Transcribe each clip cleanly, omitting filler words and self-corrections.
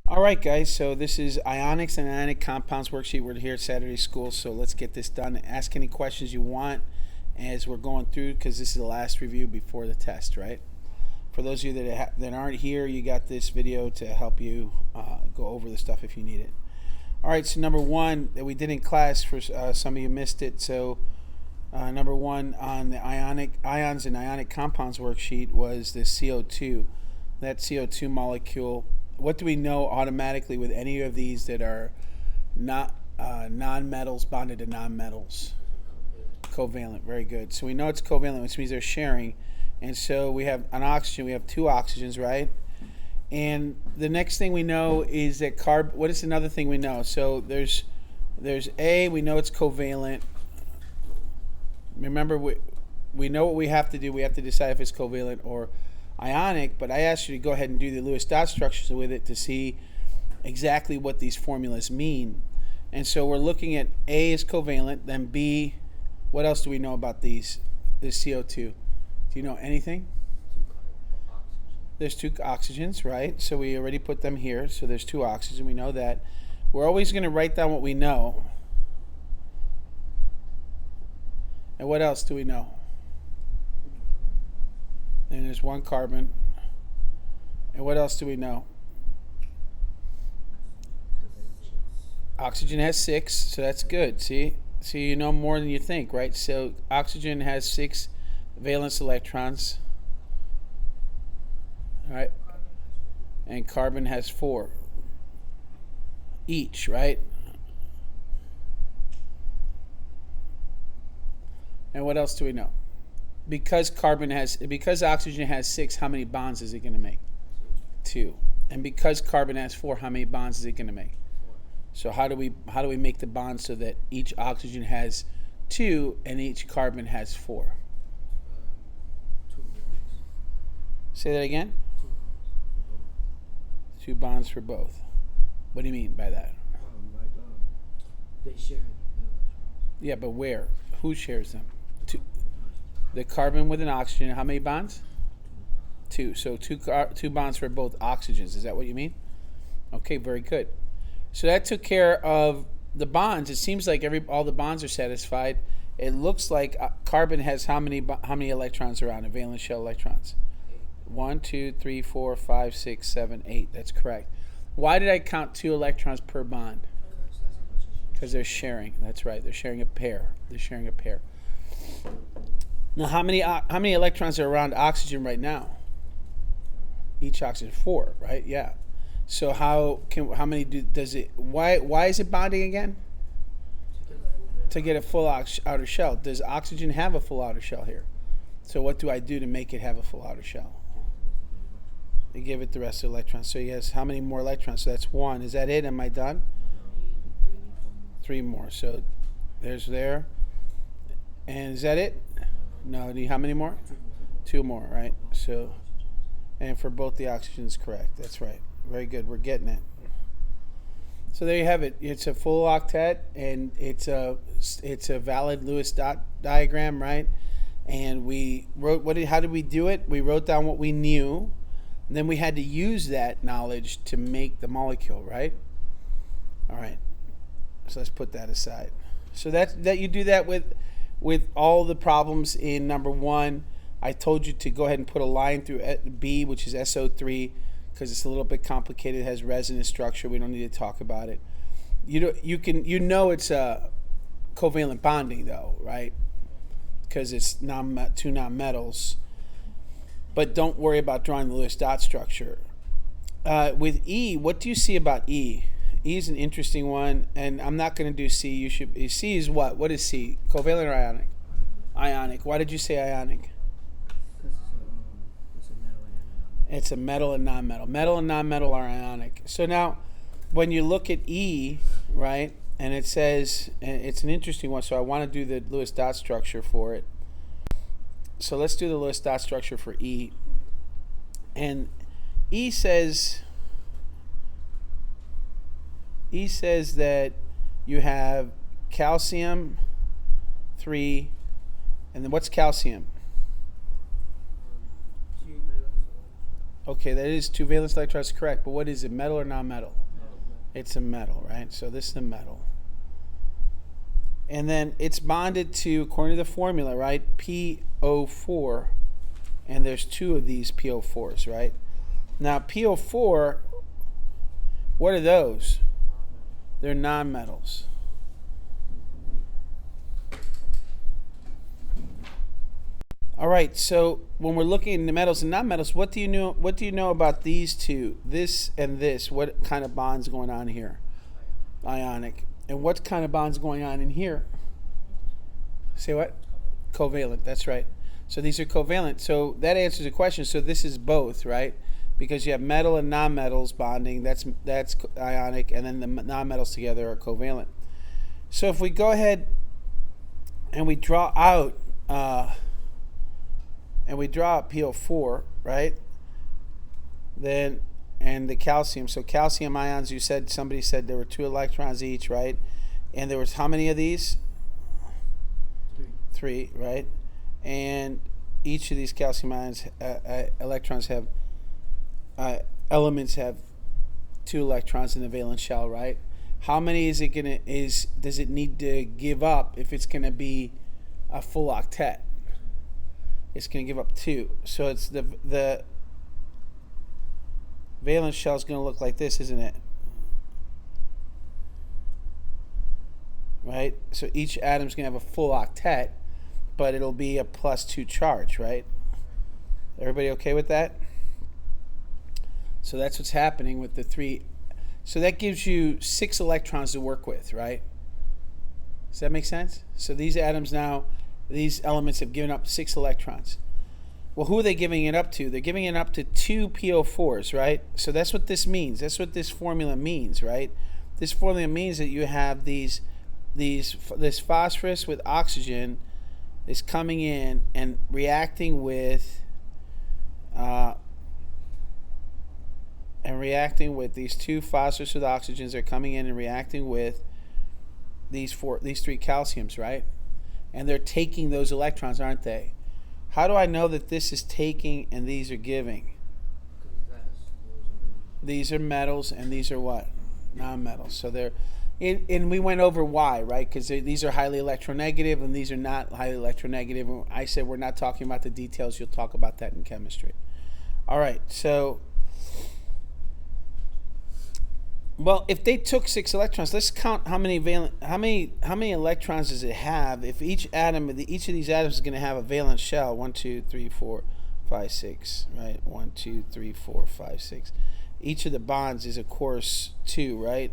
All right, guys, so this is ionics and ionic compounds worksheet. We're here at Saturday School, so let's get this done. Ask any questions you want as we're going through, because this is the last review before the test, right? For those of you that aren't here, you got this video to help you go over the stuff if you need it. All right, so number one that we did in class, for some of you missed it, so number one on the ions and ionic compounds worksheet was the CO2. That CO2 molecule. What do we know automatically with any of these that are not non-metals bonded to non-metals? Covalent. Very good. So we know it's covalent, which means they're sharing. And so we have an oxygen. We have two oxygens, right? And the next thing we know is that what is another thing we know? So there's A. We know it's covalent. Remember, we know what we have to do. We have to decide if it's covalent or ionic, but I asked you to go ahead and do the Lewis dot structures with it to see exactly what these formulas mean. And so we're looking at A is covalent, then B, what else do we know about this CO2? Do you know anything? There's two oxygens, right? So we already put them here. So there's two oxygens, we know that. We're always going to write down what we know. And what else do we know? And there's one carbon. And what else do we know? Oxygen has 6, so that's good. See? So you know more than you think, right? So oxygen has 6 valence electrons. All right? And carbon has 4 each, right? And what else do we know? Because oxygen has 6, how many bonds is it going to make? 2. And because carbon has 4, how many bonds is it going to make? So how do we make the bonds so that each oxygen has 2 and each carbon has 4? Say that again? 2 bonds for both. What do you mean by that? They share. Yeah, but where? Who shares them? The carbon with an oxygen, how many bonds? 2. So two bonds for both oxygens. Is that what you mean? Okay, very good. So that took care of the bonds. It seems like all the bonds are satisfied. It looks like carbon has how many electrons around it? Valence shell electrons. 1, 2, 3, 4, 5, 6, 7, 8. That's correct. Why did I count 2 electrons per bond? Because they're sharing. That's right. They're sharing a pair. Now, how many electrons are around oxygen right now? Each oxygen 4, right? Yeah. So why is it bonding again? To get a full outer shell. Does oxygen have a full outer shell here? So what do I do to make it have a full outer shell? You give it the rest of the electrons. So yes, how many more electrons? So that's 1. Is that it? Am I done? 3 more. So there. And is that it? No, how many more? 2 more, right? So, and for both the oxygens, correct. That's right. Very good. We're getting it. So there you have it. It's a full octet, and it's a valid Lewis dot diagram, right? And we wrote how did we do it? We wrote down what we knew, and then we had to use that knowledge to make the molecule, right? All right. So let's put that aside. So that you do that with all the problems in number 1. I told you to go ahead and put a line through B, which is SO3, because it's a little bit complicated. It has resonance structure. We don't need to talk about it. You know it's a covalent bonding though, right? Because it's 2 nonmetals. But don't worry about drawing the Lewis dot structure. With E, what do you see about E? E is an interesting one, and I'm not going to do C. C is what? What is C? Covalent or ionic? Ionic. Why did you say ionic? It's a metal and non-metal. Metal and non-metal are ionic. So now, when you look at E, right, and it says, and it's an interesting one, so I want to do the Lewis dot structure for it. So let's do the Lewis dot structure for E. And E says that you have calcium 3, and then what's calcium? Okay, that is two valence electrons, correct. But what is it, metal or non-metal? It's a metal, right? So this is a metal. And then it's bonded to, according to the formula, right, PO4. And there's two of these PO4s, right? Now, PO4, what are those? They're nonmetals. All right, so when we're looking at the metals and nonmetals, what do you know about these two, this and this? What kind of bonds going on here? Ionic. And what kind of bonds going on in here? Say what? Covalent, that's right. So these are covalent. So that answers the question. So this is both, right? Because you have metal and nonmetals bonding, that's ionic, and then the nonmetals together are covalent. So if we go ahead and we draw out PO4, right? Then, and the calcium. So calcium ions, somebody said there were 2 electrons each, right? And there was how many of these? 3, right? And each of these calcium ions, electrons have, elements have 2 electrons in the valence shell, right? How many does it need to give up if it's going to be a full octet? It's going to give up 2. So it's the valence shell is going to look like this, isn't it? Right? So each atom's going to have a full octet, but it'll be a +2 charge, right? Everybody okay with that? So that's what's happening with the 3. So that gives you 6 electrons to work with, right? Does that make sense? So these atoms now, these elements have given up 6 electrons. Well, who are they giving it up to? They're giving it up to 2 PO4s, right? So that's what this means. That's what this formula means, right? This formula means that you have this phosphorus with oxygen is coming in and reacting with these 2 phosphorus with oxygens. Are coming in and reacting with these 3 calciums, right? And they're taking those electrons, aren't they? How do I know that this is taking and these are giving? These are metals and these are what? Non-metals. So they're, and we went over why, right? Because these are highly electronegative and these are not highly electronegative. I said we're not talking about the details. You'll talk about that in chemistry. All right, so, well, if they took 6 electrons, let's count how many electrons does it have if each of these atoms is going to have a valence shell. 1, 2, 3, 4, 5, 6, right? 1, 2, 3, 4, 5, 6. Each of the bonds is, of course, 2, right?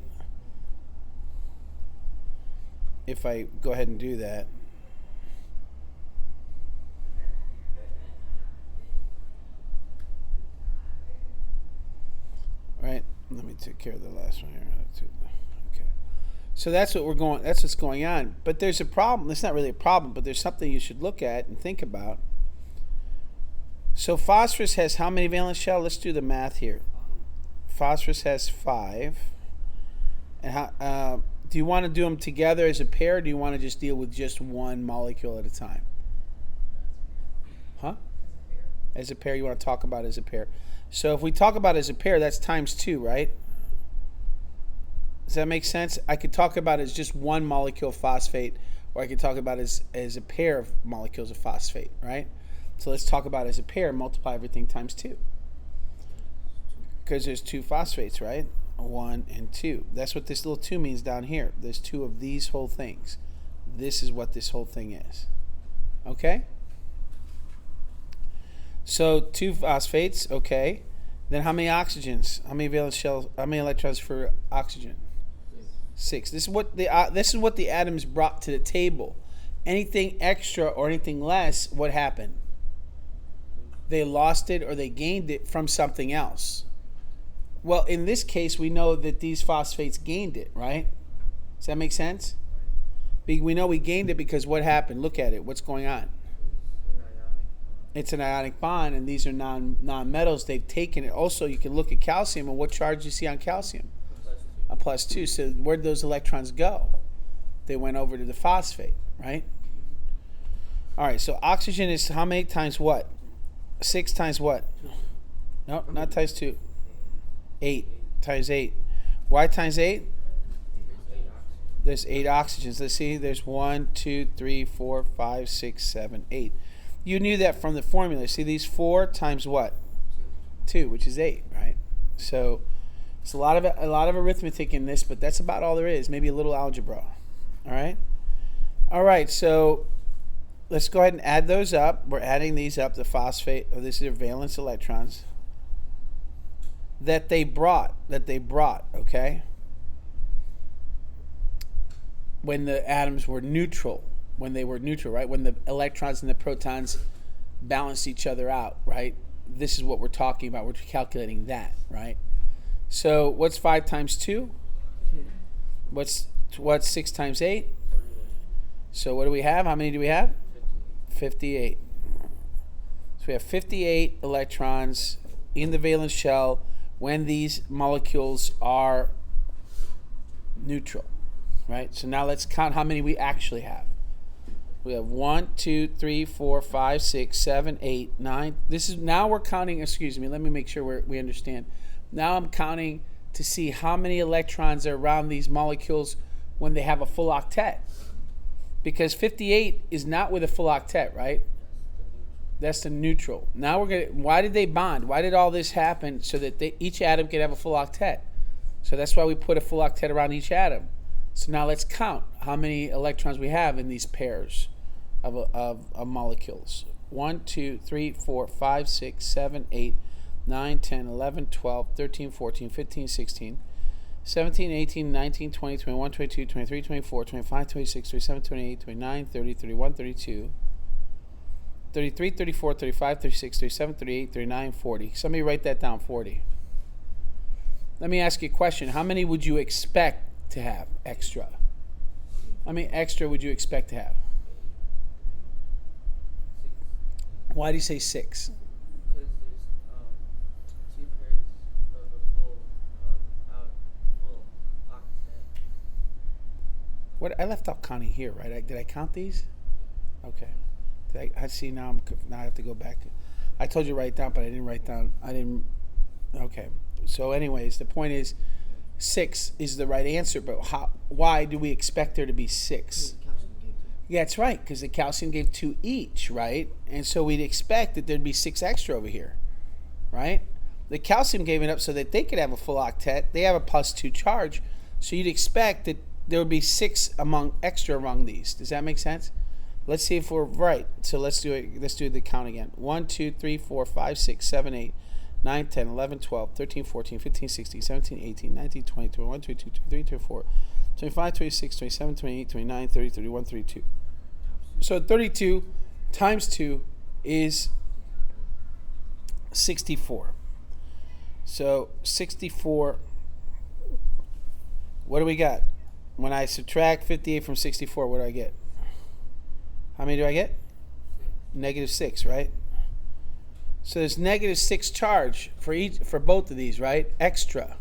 If I go ahead and do that. Right? Let me take care of the last one here. Okay. So that's what's going on. But there's a problem. It's not really a problem, but there's something you should look at and think about. So phosphorus has how many valence shell? Let's do the math here. Phosphorus has 5. And how, do you want to do them together as a pair, or do you want to just deal with just one molecule at a time? Huh? As a pair, you want to talk about it as a pair. So if we talk about it as a pair, that's times 2, right? Does that make sense? I could talk about it as just one molecule of phosphate, or I could talk about it as a pair of molecules of phosphate, right? So let's talk about it as a pair, multiply everything times 2. Because there's 2 phosphates, right? 1 and 2. That's what this little 2 means down here. There's 2 of these whole things. This is what this whole thing is. Okay? So 2 phosphates, okay. Then how many oxygens? How many valence shells? How many electrons for oxygen? 6. This is what the atoms brought to the table. Anything extra or anything less, what happened? They lost it or they gained it from something else. Well, in this case, we know that these phosphates gained it, right? Does that make sense? We know we gained it because what happened? Look at it. What's going on? It's an ionic bond, and these are non-metals. They've taken it. Also, you can look at calcium, and what charge do you see on calcium? A +2. So where'd those electrons go? They went over to the phosphate, right? All right, so oxygen is how many times what? 6 times what? No, not times 2. 8 times 8. Why times 8? There's 8 oxygens. Let's see. There's 1, 2, 3, 4, 5, 6, 7, 8. You knew that from the formula. See these 4 times what? 2, which is 8, right? So it's a lot of arithmetic in this, but that's about all there is. Maybe a little algebra. All right. All right. So let's go ahead and add those up. We're adding these up. The phosphate. Oh, this is their valence electrons that they brought. Okay. When the atoms were neutral. When they were neutral, right? When the electrons and the protons balanced each other out, right? This is what we're talking about. We're calculating that, right? So what's 5 times 2? 10. What's 6 times 8? So what do we have? How many do we have? 58. So we have 58 electrons in the valence shell when these molecules are neutral, right? So now let's count how many we actually have. We have 1, 2, 3, 4, 5, 6, 7, 8, 9. This is now we're counting. Excuse me. Let me make sure we understand. Now I'm counting to see how many electrons are around these molecules when they have a full octet. Because 58 is not with a full octet, right? That's the neutral. Now we're gonna. Why did they bond? Why did all this happen? So that each atom could have a full octet. So that's why we put a full octet around each atom. So now let's count how many electrons we have in these pairs of molecules. 1, 2, 3, 4, 5, 6, 7, 8, 9, 10, 11, 12, 13, 14, 15, 16, 17, 18, 19, 20, 21, 22, 23, 24, 25, 26, 27, 28, 29, 30, 31, 32, 33, 34, 35, 36, 37, 38, 39, 40. Somebody write that down, 40. Let me ask you a question. How many would you expect to have extra? How many extra would you expect to have? Why do you say 6? Because there's 2 pairs of a full octet. What I left off counting here, right? Did I count these? Okay. I see now. Now I have to go back. I told you to write down, but I didn't write down. Okay. So, anyways, the point is, 6 is the right answer. But why do we expect there to be 6? Yeah, that's right, because the calcium gave 2 each, right? And so we'd expect that there'd be 6 extra over here, right? The calcium gave it up so that they could have a full octet. They have a +2 charge, so you'd expect that there would be 6 extra among these. Does that make sense? Let's see if we're right. So let's do it. Let's do the count again. 1, 2, 3, 4, 5, 6, 7, 8, 9, 10, 11, 12, 13, 14, 15, 16, 17, 18, 19, 20, 21, 22, 23, 24, 25, 26, 27, 28, 29, 30, 31, 32. So 32 times 2 is 64. So 64, what do we got? When I subtract 58 from 64, what do I get? How many do I get? -6, right? So there's -6 charge for both of these, right? Extra.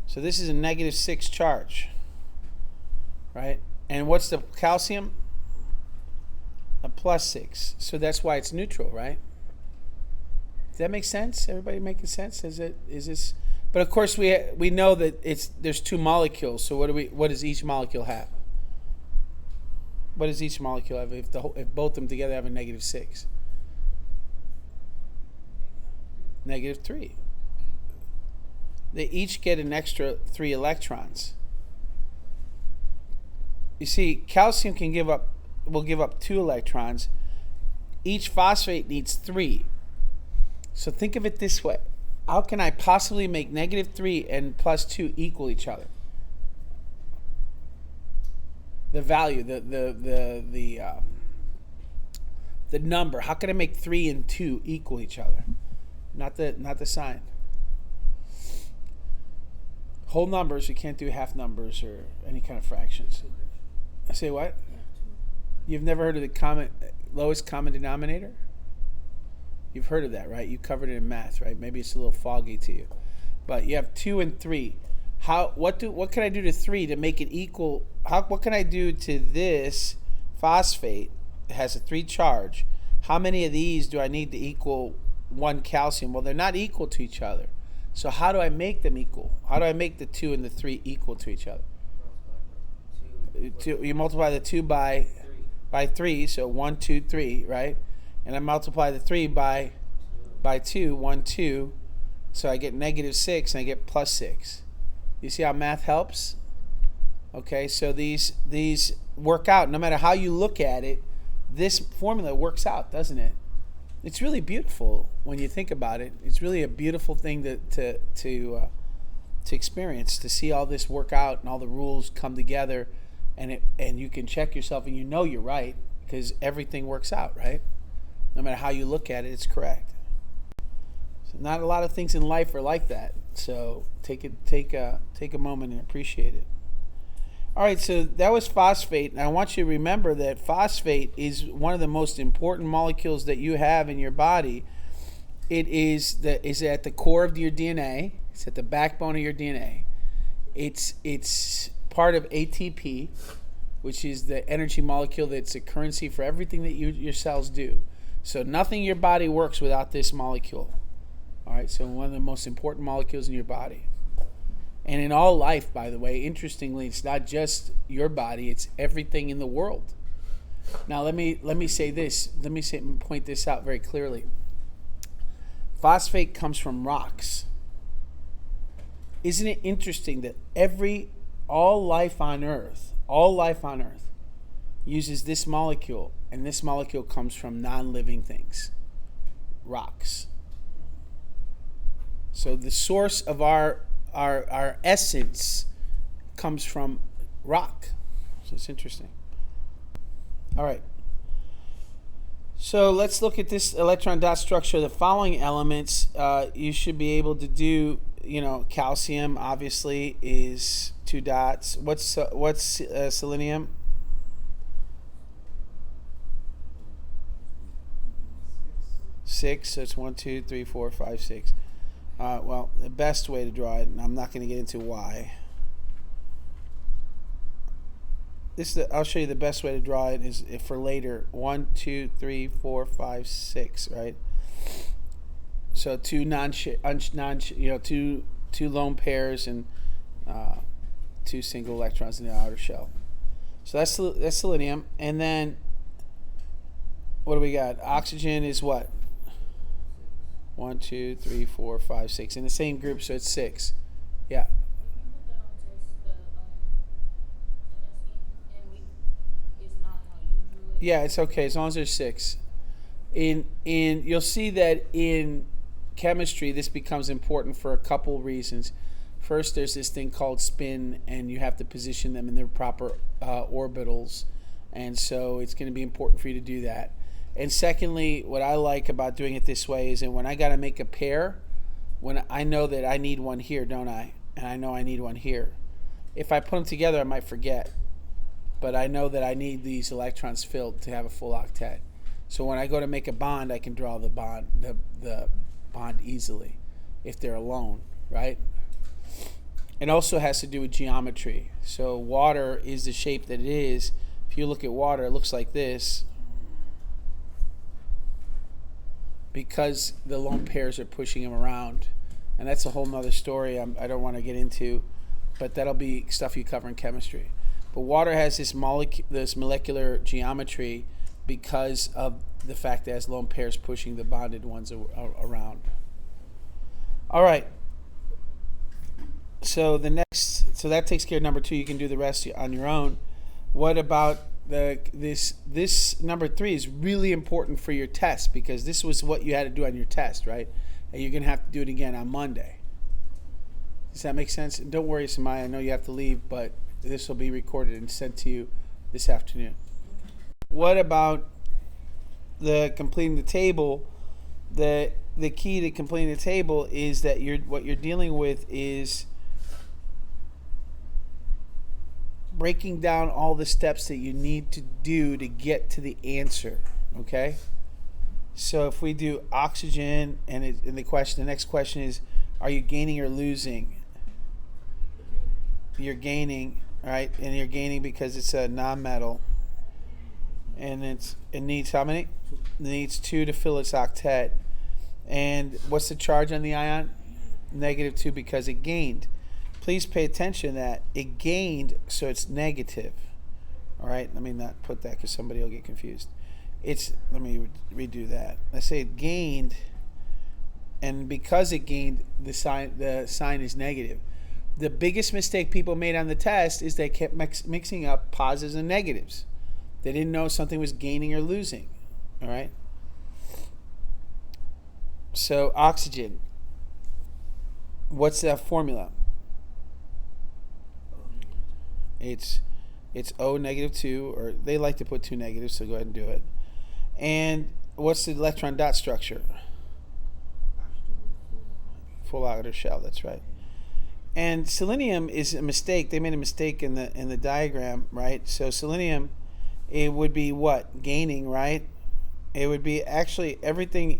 So this is a -6 charge, right? And what's the calcium? A +6. So that's why it's neutral, right? Does that make sense? Everybody making sense? Is this? But of course we know that there's 2 molecules. So what does each molecule have? What does each molecule have if both of them together have a -6? -3. They each get an extra 3 electrons. You see, calcium will give up 2 electrons. Each phosphate needs 3. So think of it this way. How can I possibly make -3 and +2 equal each other? The value, the number. How can I make 3 and 2 equal each other? Not the sign. Whole numbers, you can't do half numbers or any kind of fractions. I say what? You've never heard of the lowest common denominator? You've heard of that, right? You covered it in math, right? Maybe it's a little foggy to you. But you have 2 and 3. What can I do to 3 to make it equal? What can I do to this phosphate that has a 3 charge? How many of these do I need to equal 1 calcium. Well, they're not equal to each other. So how do I make them equal? How do I make the 2 and the 3 equal to each other? You multiply the 2 by 3, so 1, 2, 3, right? And I multiply the 3 by 2, 1, 2, so I get -6 and I get +6. You see how math helps? Okay, so these work out. No matter how you look at it, this formula works out, doesn't it? It's really beautiful when you think about it. It's really a beautiful thing to experience, to see all this work out and all the rules come together, and you can check yourself and you know you're right because everything works out, right? No matter how you look at it, it's correct. So not a lot of things in life are like that. So take a moment and appreciate it. All right, so that was phosphate, and I want you to remember that phosphate is one of the most important molecules that you have in your body. It is at the core of your DNA. It's at the backbone of your DNA. It's part of ATP, which is the energy molecule that's a currency for everything that your cells do. So nothing in your body works without this molecule. All right, so one of the most important molecules in your body. And in all life, by the way, interestingly, it's not just your body, it's everything in the world. Now let me say this. Point this out very clearly. Phosphate comes from rocks. Isn't it interesting that all life on Earth uses this molecule, and this molecule comes from non-living things, rocks. So the source of our essence comes from rock. So it's interesting. All right. So let's look at this electron dot structure. The following elements you should be able to do. Calcium obviously is 2 dots. What's selenium? 6. So it's 1, 2, 3, 4, 5, 6. Well, the best way to draw it, and I'm not going to get into why. I'll show you the best way to draw it is if for later. 1, 2, 3, 4, 5, 6, right? So two two lone pairs and 2 single electrons in the outer shell. So that's selenium, and then what do we got? Oxygen is what? 1, 2, 3, 4, 5, 6 in the same group, so it's 6. Yeah. Yeah, it's okay as long as there's 6. You'll see that in chemistry this becomes important for a couple reasons. First, there's this thing called spin, and you have to position them in their proper orbitals, and so it's going to be important for you to do that. And secondly, what I like about doing it this way is that when I got to make a pair, when I know that I need one here, don't I? And I know I need one here. If I put them together, I might forget. But I know that I need these electrons filled to have a full octet. So when I go to make a bond, I can draw the bond easily if they're alone, right? It also has to do with geometry. So water is the shape that it is. If you look at water, it looks like this because the lone pairs are pushing them around. And that's a whole nother story I don't want to get into, but that'll be stuff you cover in chemistry. But water has this molecular geometry because of the fact that it has lone pairs pushing the bonded ones around. All right. So that takes care of number 2. You can do the rest on your own. What about this number 3 is really important for your test because this was what you had to do on your test, right? And you're going to have to do it again on Monday. Does that make sense? And don't worry, Samaya, I know you have to leave, but this will be recorded and sent to you this afternoon. What about the completing the table? The key to completing the table is that what you're dealing with is breaking down all the steps that you need to do to get to the answer. Okay? So if we do oxygen, and the next question is, are you gaining or losing? You're gaining, right? And you're gaining because it's a non-metal, and it needs how many? It needs 2 to fill its octet. And what's the charge on the ion? -2 because it gained. Please pay attention that it gained, so it's negative. All right, let me not put that because somebody will get confused. Let me redo that. I say it gained, and because it gained, the sign is negative. The biggest mistake people made on the test is they kept mixing up positives and negatives. They didn't know something was gaining or losing. All right. So oxygen. What's that formula? It's O -2, or they like to put 2 negatives, so go ahead and do it. And what's the electron dot structure? Full outer shell, that's right. And selenium is a mistake. They made a mistake in the diagram, right? So selenium, it would be what? Gaining, right? It would be actually everything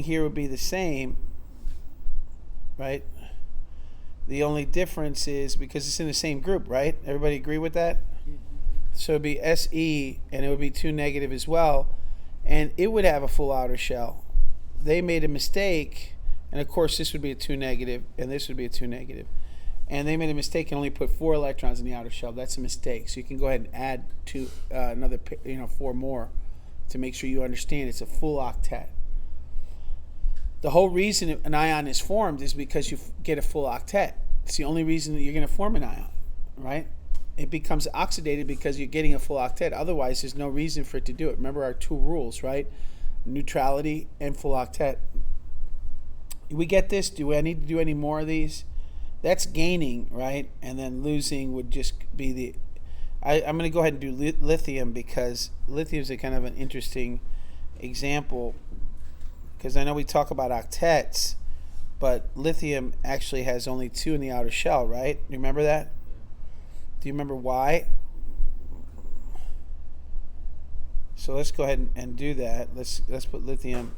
here would be the same, right? The only difference is because it's in the same group, right? Everybody agree with that? So it'd be Se, and it would be 2 negative as well, and it would have a full outer shell. They made a mistake, and of course this would be a 2 negative, and this would be a 2 negative. And they made a mistake and only put 4 electrons in the outer shell. That's a mistake. So you can go ahead and add another 4 more to make sure you understand it's a full octet. The whole reason an ion is formed is because you get a full octet. It's the only reason that you're going to form an ion, right? It becomes oxidated because you're getting a full octet. Otherwise, there's no reason for it to do it. Remember our 2 rules, right? Neutrality and full octet. We get this? Do I need to do any more of these? That's gaining, right? And then losing would just be I'm going to go ahead and do lithium because lithium is a kind of an interesting example. Because I know we talk about octets, but lithium actually has only 2 in the outer shell, right? You remember that? Do you remember why? So let's go ahead and do that. Let's put lithium.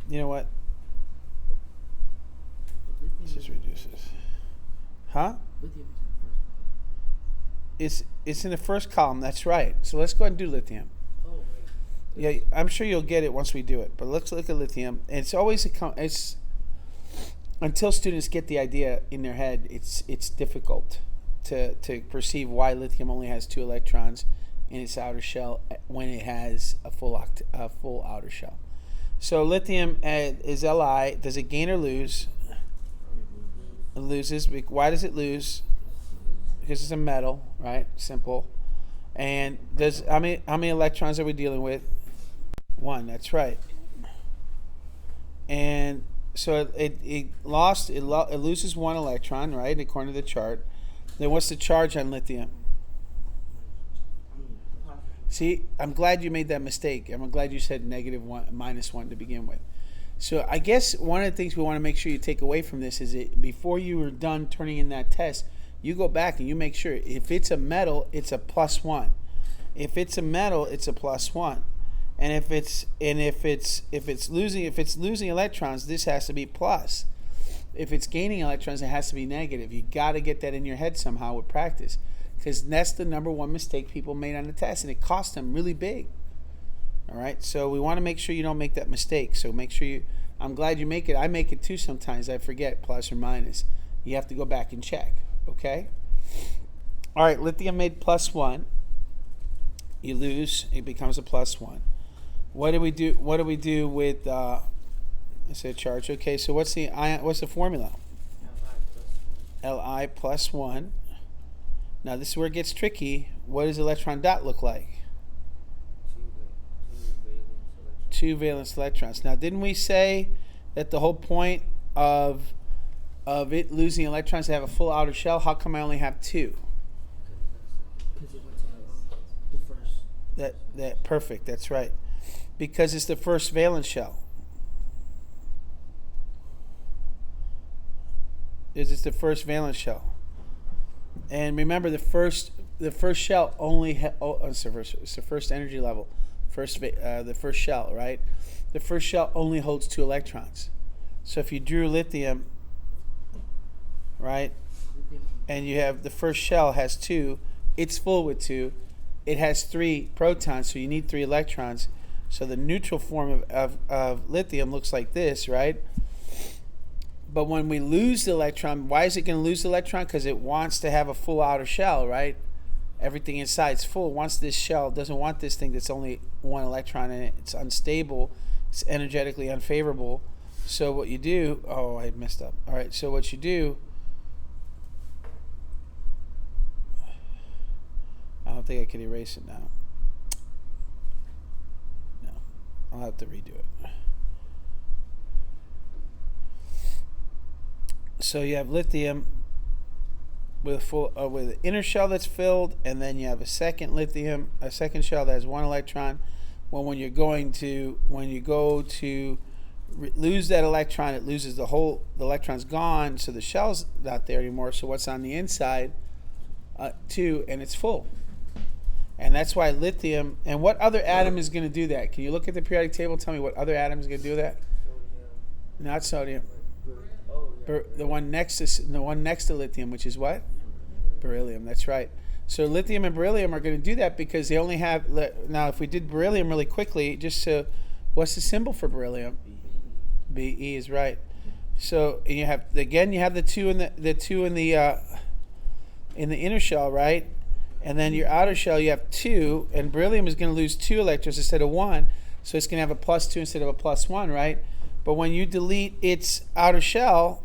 You know what? Let's just reduce this. Huh? Lithium It's in the first column. That's right. So let's go ahead and do lithium. Oh, wait. Yeah, I'm sure you'll get it once we do it. But let's look at lithium. And it's always it's until students get the idea in their head, it's difficult to perceive why lithium only has 2 electrons in its outer shell when it has a full outer shell. So lithium is Li. Does it gain or lose? It loses. Why does it lose? Because it's a metal, right? Simple. And how many electrons are we dealing with? 1. That's right. And so it loses 1 electron, right? According to the chart. Then what's the charge on lithium? See, I'm glad you made that mistake. I'm glad you said -1, -1 to begin with. So I guess one of the things we want to make sure you take away from this is that before you are done turning in that test, you go back and you make sure if it's a metal, it's a +1. If it's a metal, it's a +1. And if it's losing electrons, this has to be plus. If it's gaining electrons, it has to be negative. You got to get that in your head somehow with practice, because that's the number 1 mistake people made on the test, and it cost them really big. All right, so we want to make sure you don't make that mistake. So make sure I'm glad you make it. I make it too sometimes. I forget plus or minus. You have to go back and check. Okay. All right, lithium made +1. You lose, it becomes a +1. What do we do? What do we do with? I said charge. Okay, so what's the ion? What's the formula? Li +1. Now this is where it gets tricky. What does electron dot look like? 2 valence electrons. Now, didn't we say that the whole point of it losing electrons to have a full outer shell? How come I only have 2? Because it went to the first. That perfect. That's right. Because it's the first valence shell. It's the first valence shell. And remember, the first shell only it's the first energy level. The first shell, right? The first shell only holds 2 electrons. So if you drew lithium, right, and you have the first shell has 2, it's full with 2. It has 3 protons, so you need 3 electrons. So the neutral form of lithium looks like this, right? But when we lose the electron, why is it going to lose the electron? Because it wants to have a full outer shell, right? Everything inside's full. It wants this shell, doesn't want this thing that's only one electron in it. It's unstable. It's energetically unfavorable. So what you do, oh, I messed up. All right, so what you do, I don't think I can erase it now. No, I'll have to redo it. So you have lithium with an inner shell that's filled, and then you have a second shell that has one electron. Well, when you go to lose that electron, it loses the electron's gone, so the shell's not there anymore. So what's on the inside? 2, and it's full. And that's why lithium. And what other atom is going to do that? Can you look at the periodic table and tell me what other atom is going to do that? Sodium. Not sodium. Oh, yeah. The one next to lithium, which is what? Beryllium. That's right. So lithium and beryllium are going to do that because they only have. Now, if we did beryllium really quickly, just so, what's the symbol for beryllium? Be is right. So and you have the 2 in the inner shell, right? And then your outer shell, you have 2, and beryllium is going to lose 2 electrons instead of 1, so it's going to have a +2 instead of a +1, right? But when you delete its outer shell,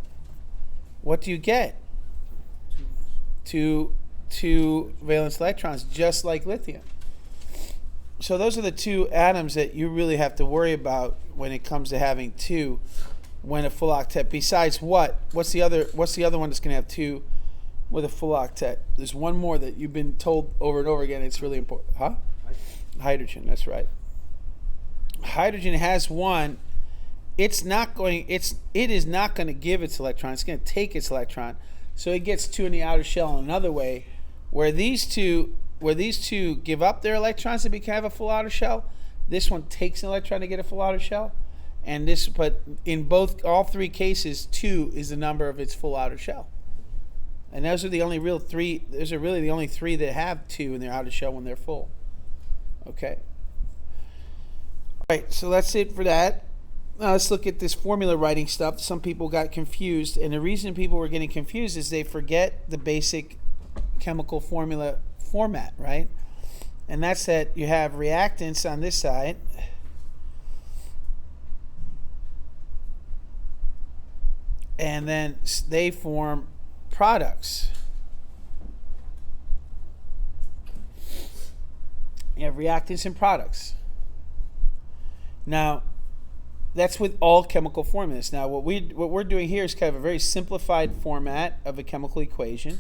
what do you get? 2 valence electrons, just like lithium. So those are the 2 atoms that you really have to worry about when it comes to having 2 when a full octet. Besides what? What's the other one that's going to have 2 with a full octet? There's one more that you've been told over and over again. It's really important. Huh? Hydrogen. That's right. Hydrogen has 1. It is not going to give its electron. It's going to take its electron. So it gets 2 in the outer shell in another way. Where these two give up their electrons to have a full outer shell, this one takes an electron to get a full outer shell. But in all 3 cases, 2 is the number of its full outer shell. And those are the only real 3. Those are really the only 3 that have 2 in their outer shell when they're full. Okay. All right. So that's it for that. Now let's look at this formula writing stuff. Some people got confused, and the reason people were getting confused is they forget the basic chemical formula format, right? And that's that you have reactants on this side, and then they form products. You have reactants and products. Now, that's with all chemical formulas. Now, what we're doing here is kind of a very simplified format of a chemical equation,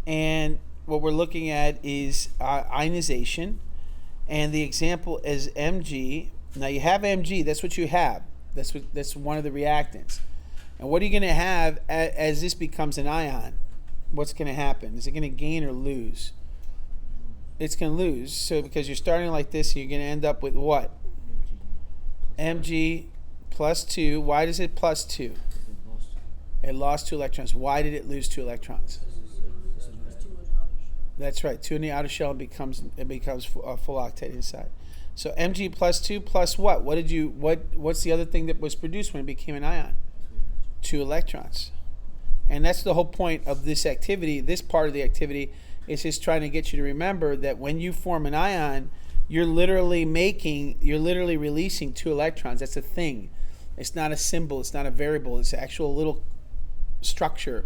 and what we're looking at is ionization, and the example is Mg. Now you have Mg. That's what you have. That's one of the reactants. And what are you going to have as this becomes an ion? What's going to happen? Is it going to gain or lose? It's going to lose. So because you're starting like this, you're going to end up with what? Mg plus 2. Why does it plus 2? It lost 2 electrons. Why did it lose 2 electrons? That's right. 2 in the outer shell, it becomes a full octet inside. So Mg plus 2 plus what? What's the other thing that was produced when it became an ion? 2 electrons. And that's the whole point of this activity. This part of the activity is just trying to get you to remember that when you form an ion, you're literally releasing 2 electrons. That's a thing. It's not a symbol. It's not a variable. It's an actual little structure.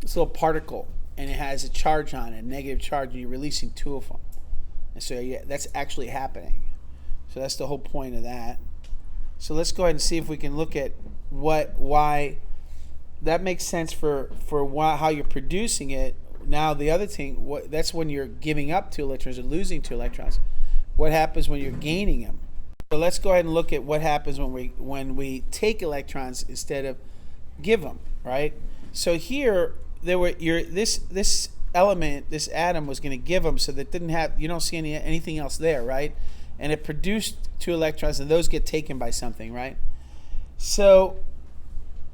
It's a little particle, and it has a charge on it, a negative charge, and you're releasing 2 of them. And so that's actually happening. So that's the whole point of that. So let's go ahead and see if we can look at why that makes sense for how you're producing it. Now the other thing, that's when you're giving up 2 electrons or losing 2 electrons. What happens when you're gaining them? So let's go ahead and look at what happens when we take electrons instead of give them, right? So here this element, this atom was going to give them, so that you don't see anything else there, right? And it produced 2 electrons, and those get taken by something, right? So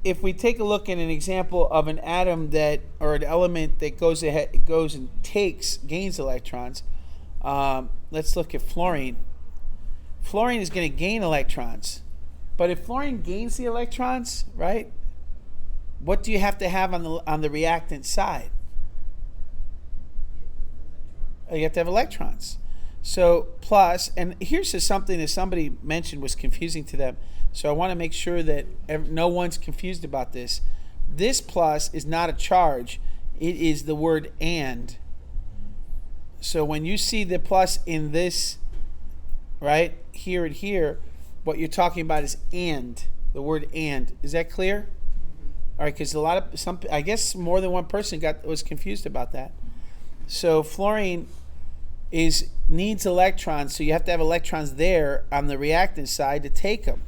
if we take a look at an example of an atom or an element that goes and gains electrons, let's look at fluorine. fluorine is going to gain electrons. But if fluorine gains the electrons, right, what do you have to have on the reactant side? You have to have electrons. So plus, and here's just something that somebody mentioned was confusing to them. So I want to make sure that no one's confused about this. This plus is not a charge. It is the word and. So when you see the plus in this, right, here and here, what you're talking about is and, the word and. Is that clear? All right, because I guess more than one person was confused about that. So fluorine needs electrons, so you have to have electrons there on the reactant side to take them.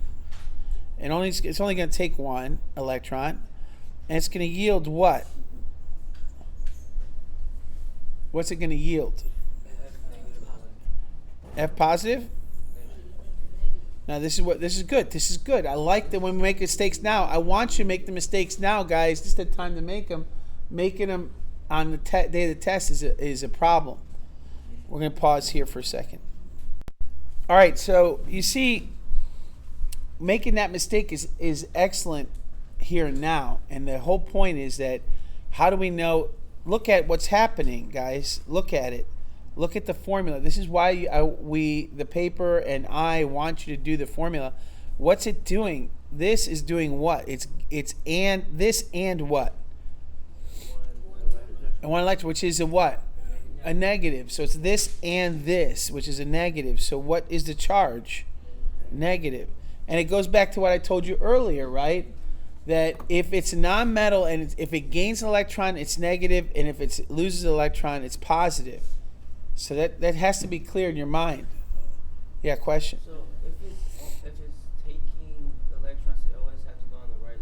And it's only going to take one electron, and it's going to yield what? What's it going to yield? F positive? Now this is good. This is good. I like that when we make mistakes now. I want you to make the mistakes now, guys. Just the time to make them. Making them on the day of the test is a problem. We're going to pause here for a second. All right, so you see, making that mistake is excellent here and now. And the whole point is that how do we know? Look at what's happening, guys. Look at it. Look at the formula. This is why the paper and I want you to do the formula. What's it doing? This is doing what? It's and this and what? And one electron, which is a what? A negative. So it's this and this, which is a negative. So what is the charge? Negative. And it goes back to what I told you earlier, right? That if it's a non-metal and if it gains an electron, it's negative, and if it loses an electron, it's positive. So that has to be clear in your mind. Yeah, question? So if it's taking electrons, it always has to go on the right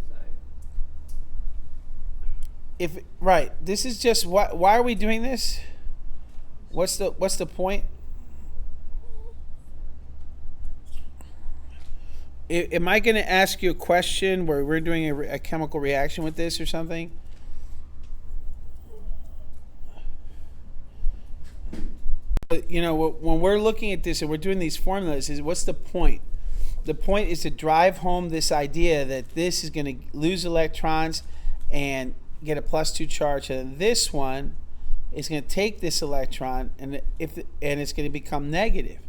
side. Right. This is just why are we doing this? What's the point? Am I going to ask you a question where we're doing a chemical reaction with this or something? You know, when we're looking at this and we're doing these formulas, what's the point? The point is to drive home this idea that this is going to lose electrons and get a +2 charge, and this one is going to take this electron and it's going to become negative.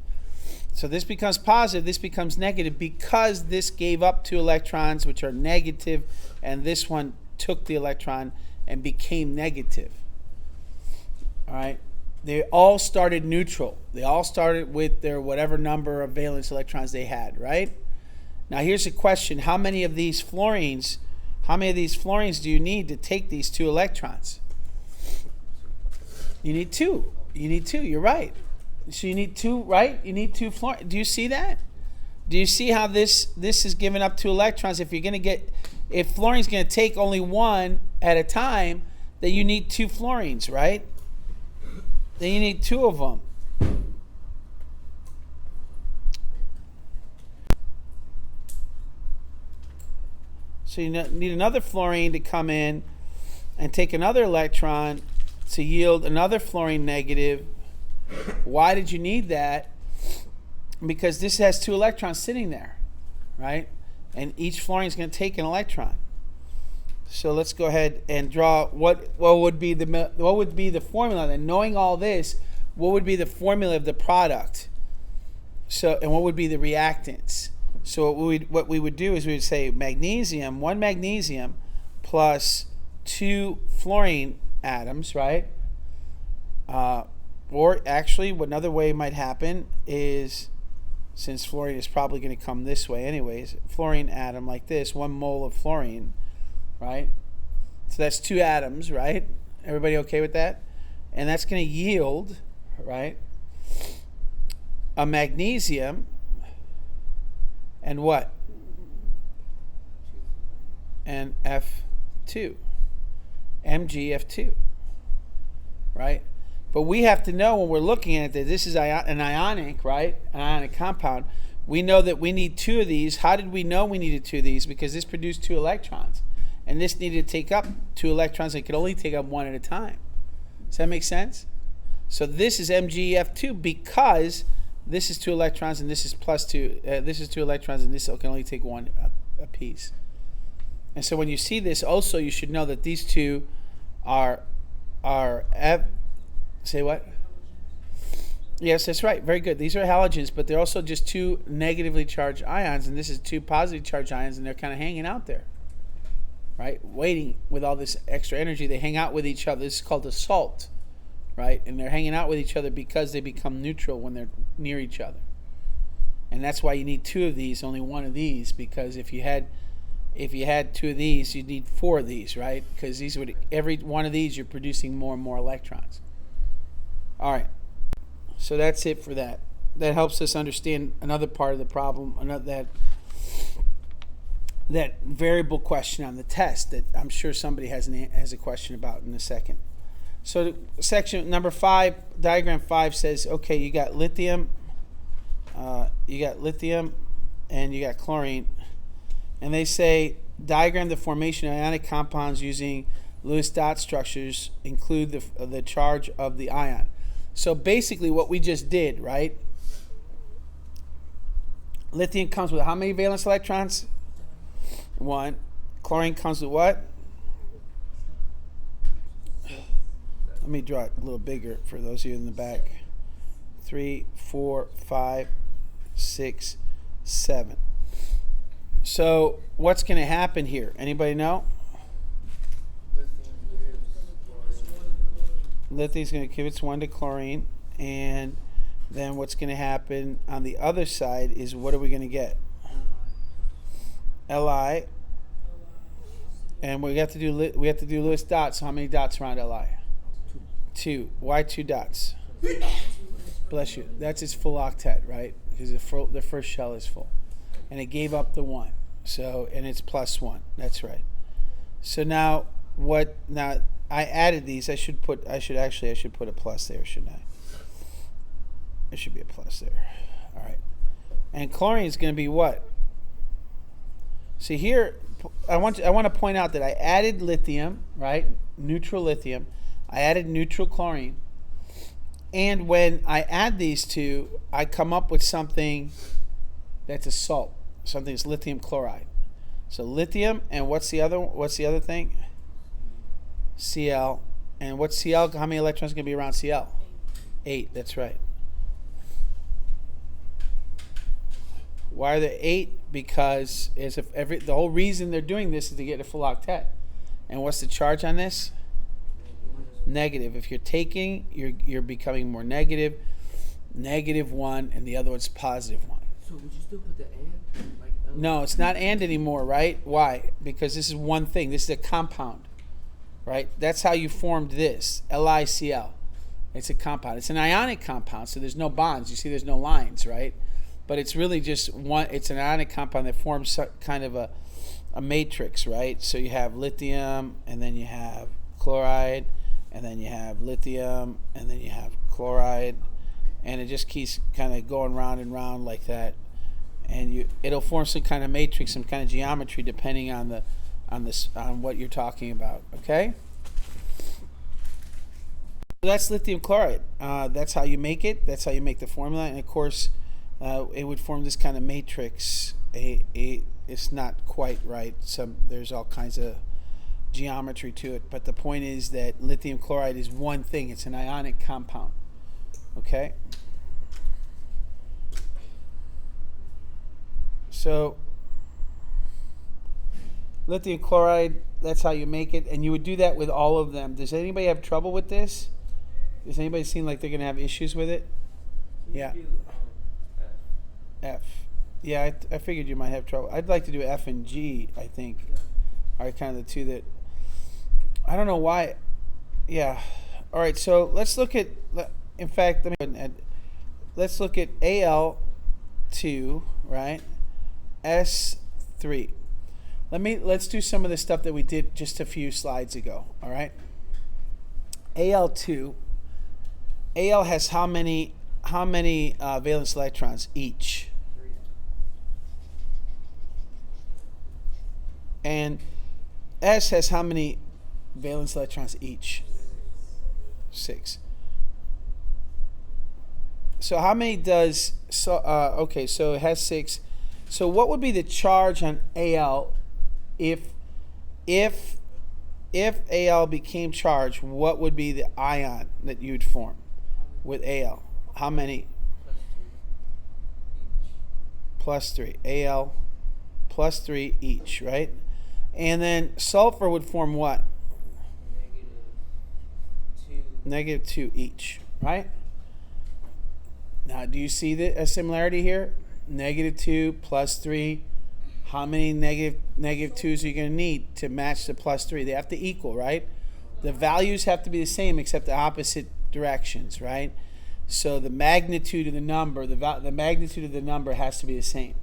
So this becomes positive, this becomes negative because this gave up 2 electrons, which are negative, and this one took the electron and became negative. All right. They all started neutral. They all started with their whatever number of valence electrons they had, right? Now here's a question. How many of these fluorines do you need to take these 2 electrons? You need 2. You need 2, you're right. So you need 2, right? You need 2 fluorines. Do you see that? Do you see how this is giving up 2 electrons? If fluorine's going to take only 1 at a time, then you need 2 fluorines, right? Then you need 2 of them. So you need another fluorine to come in and take another electron to yield another fluorine negative. Why did you need that? Because this has 2 electrons sitting there, right? And each fluorine is going to take an electron. So let's go ahead and draw what would be the formula. Then, knowing all this, what would be the formula of the product? So, and what would be the reactants? So what we would do is we would say magnesium, 1 magnesium plus 2 fluorine atoms, right? Or actually, another way might happen is, since fluorine is probably going to come this way anyways, fluorine atom like this, 1 mole of fluorine, right? So that's 2 atoms, right? Everybody okay with that? And that's going to yield, right, a magnesium and what? And F2. MgF2, right? But we have to know when we're looking at it that this is an ionic, right? An ionic compound. We know that we need 2 of these. How did we know we needed 2 of these? Because this produced 2 electrons. And this needed to take up 2 electrons. It could only take up 1 at a time. Does that make sense? So this is MgF2 because this is 2 electrons and this is plus 2. This is 2 electrons and this can only take 1 a piece. And so when you see this, also you should know that these two are say what? Yes, that's right. Very good. These are halogens, but they're also just 2 negatively charged ions, and this is 2 positively charged ions, and they're kind of hanging out there, right? Waiting with all this extra energy. They hang out with each other. This is called a salt, right? And they're hanging out with each other because they become neutral when they're near each other. And that's why you need 2 of these, only 1 of these, because if you had 2 of these, you'd need 4 of these, right? Because these would, every one of these, you're producing more and more electrons. All right. So that's it for that. That helps us understand another part of the problem, that variable question on the test that I'm sure somebody has a question about in a second. So section number 5, diagram 5 says, okay, you got lithium, and you got chlorine, and they say diagram the formation of ionic compounds using Lewis dot structures, include the charge of the ion. So basically what we just did, right? Lithium comes with how many valence electrons? 1. Chlorine comes with what? Let me draw it a little bigger for those of you in the back. 3, 4, 5, 6, 7. So what's going to happen here? Anybody know? Lithium's going to give its 1 to chlorine, and then what's going to happen on the other side is, what are we going to get? Li, and we have to do Lewis dots. So how many dots around Li? 2. Why 2 dots? Bless you. That's its full octet, right? Because the first shell is full, and it gave up the 1. So, and it's plus 1. That's right. So now what? Now I added these. I should put a plus there, shouldn't I? There should be a plus there. All right. And chlorine is going to be what? See here, I want to point out that I added lithium, right? Neutral lithium. I added neutral chlorine. And when I add these two, I come up with something that's a salt. Something that's lithium chloride. So lithium, and what's the other thing? Cl. And what's Cl? How many electrons are going to be around Cl? 8. That's right. Why are there 8? Because the whole reason they're doing this is to get a full octet. And what's the charge on this? Negative. If you're taking, you're becoming more negative. -1, and the other one's +1. So would you still put the and? No, it's not and anymore, right? Why? Because this is one thing. This is a compound, right? That's how you formed this, LiCl. It's a compound. It's an ionic compound, so there's no bonds. You see there's no lines, right? But it's really just one. It's an ionic compound that forms kind of a matrix, right? So you have lithium, and then you have chloride, and then you have lithium, and then you have chloride, and it just keeps kind of going round and round like that. And it'll form some kind of matrix, some kind of geometry, depending on what you're talking about. Okay. So that's lithium chloride. That's how you make it. That's how you make the formula. And of course, it would form this kind of matrix. It's not quite right. There's all kinds of geometry to it. But the point is that lithium chloride is one thing. It's an ionic compound. Okay. So lithium chloride, that's how you make it, and you would do that with all of them. Does anybody have trouble with this? Does anybody seem like they're going to have issues with it? Yeah. F. Yeah, I figured you might have trouble. I'd like to do F and G, I think, are kind of the two that, I don't know why. Yeah. All right, so let's look at, in fact, let's look at Al2, right? S3. Let's do some of the stuff that we did just a few slides ago. All right. Al2. Al has how many valence electrons each? 3. And S has how many valence electrons each? 6. So how many does, okay, so it has 6. So what would be the charge on Al if Al became charged? What would be the ion that you'd form with Al? How many? Plus 2 each. Plus 3. Al plus 3 each, right? And then sulfur would form what? -2. -2 each, right? Now, do you see a similarity here? -2 plus 3. How many negative 2s are you going to need to match the plus 3? They have to equal, right? The values have to be the same except the opposite directions, right? So the magnitude of the number, the magnitude of the number has to be the same.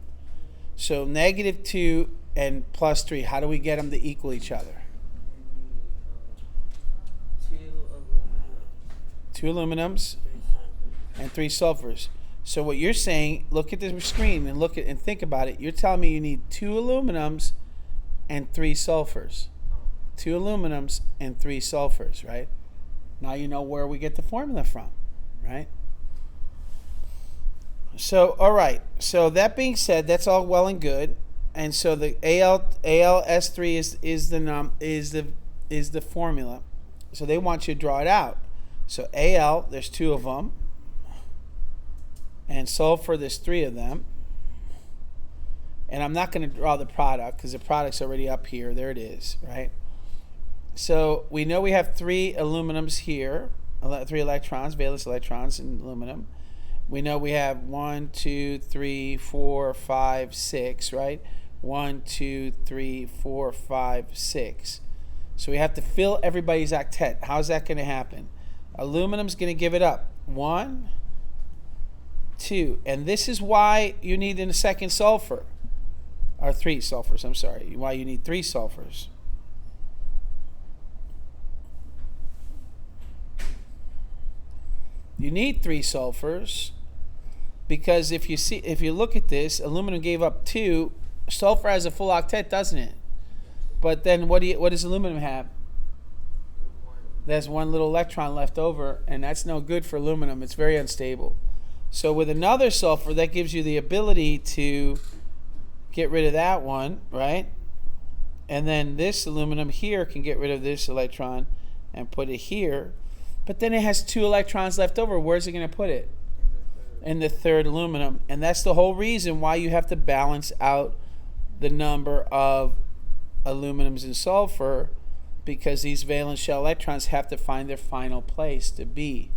So -2 and plus 3, how do we get them to equal each other? 2 aluminums and 3 sulfurs. So what you're saying, look at the screen and think about it. You're telling me you need 2 aluminums and 3 sulfurs. 2 aluminums and 3 sulfurs, right? Now you know where we get the formula from, right? So, all right. So that being said, that's all well and good. And so the AlS3 is the formula. So they want you to draw it out. So Al, there's 2 of them. And sulfur, there's 3 of them. And I'm not going to draw the product because the product's already up here. There it is, right? So we know we have 3 aluminums here, 3 electrons, valence electrons in aluminum. We know we have 1, 2, 3, 4, 5, 6, right? 1, 2, 3, 4, 5, 6. So we have to fill everybody's octet. How's that going to happen? Aluminum's going to give it up. 1, 2. And this is why you need a second sulfur. Or 3 sulfurs, I'm sorry. Why you need 3 sulfurs. You need 3 sulfurs because if you look at this, aluminum gave up 2. Sulfur has a full octet, doesn't it? But then what does aluminum have? There's 1 little electron left over, and that's no good for aluminum. It's very unstable. So with another sulfur, that gives you the ability to get rid of that one, right? And then this aluminum here can get rid of this electron and put it here. But then it has 2 electrons left over. Where's it going to put it? In the third aluminum. And that's the whole reason why you have to balance out the number of aluminums and sulfur, because these valence shell electrons have to find their final place to be.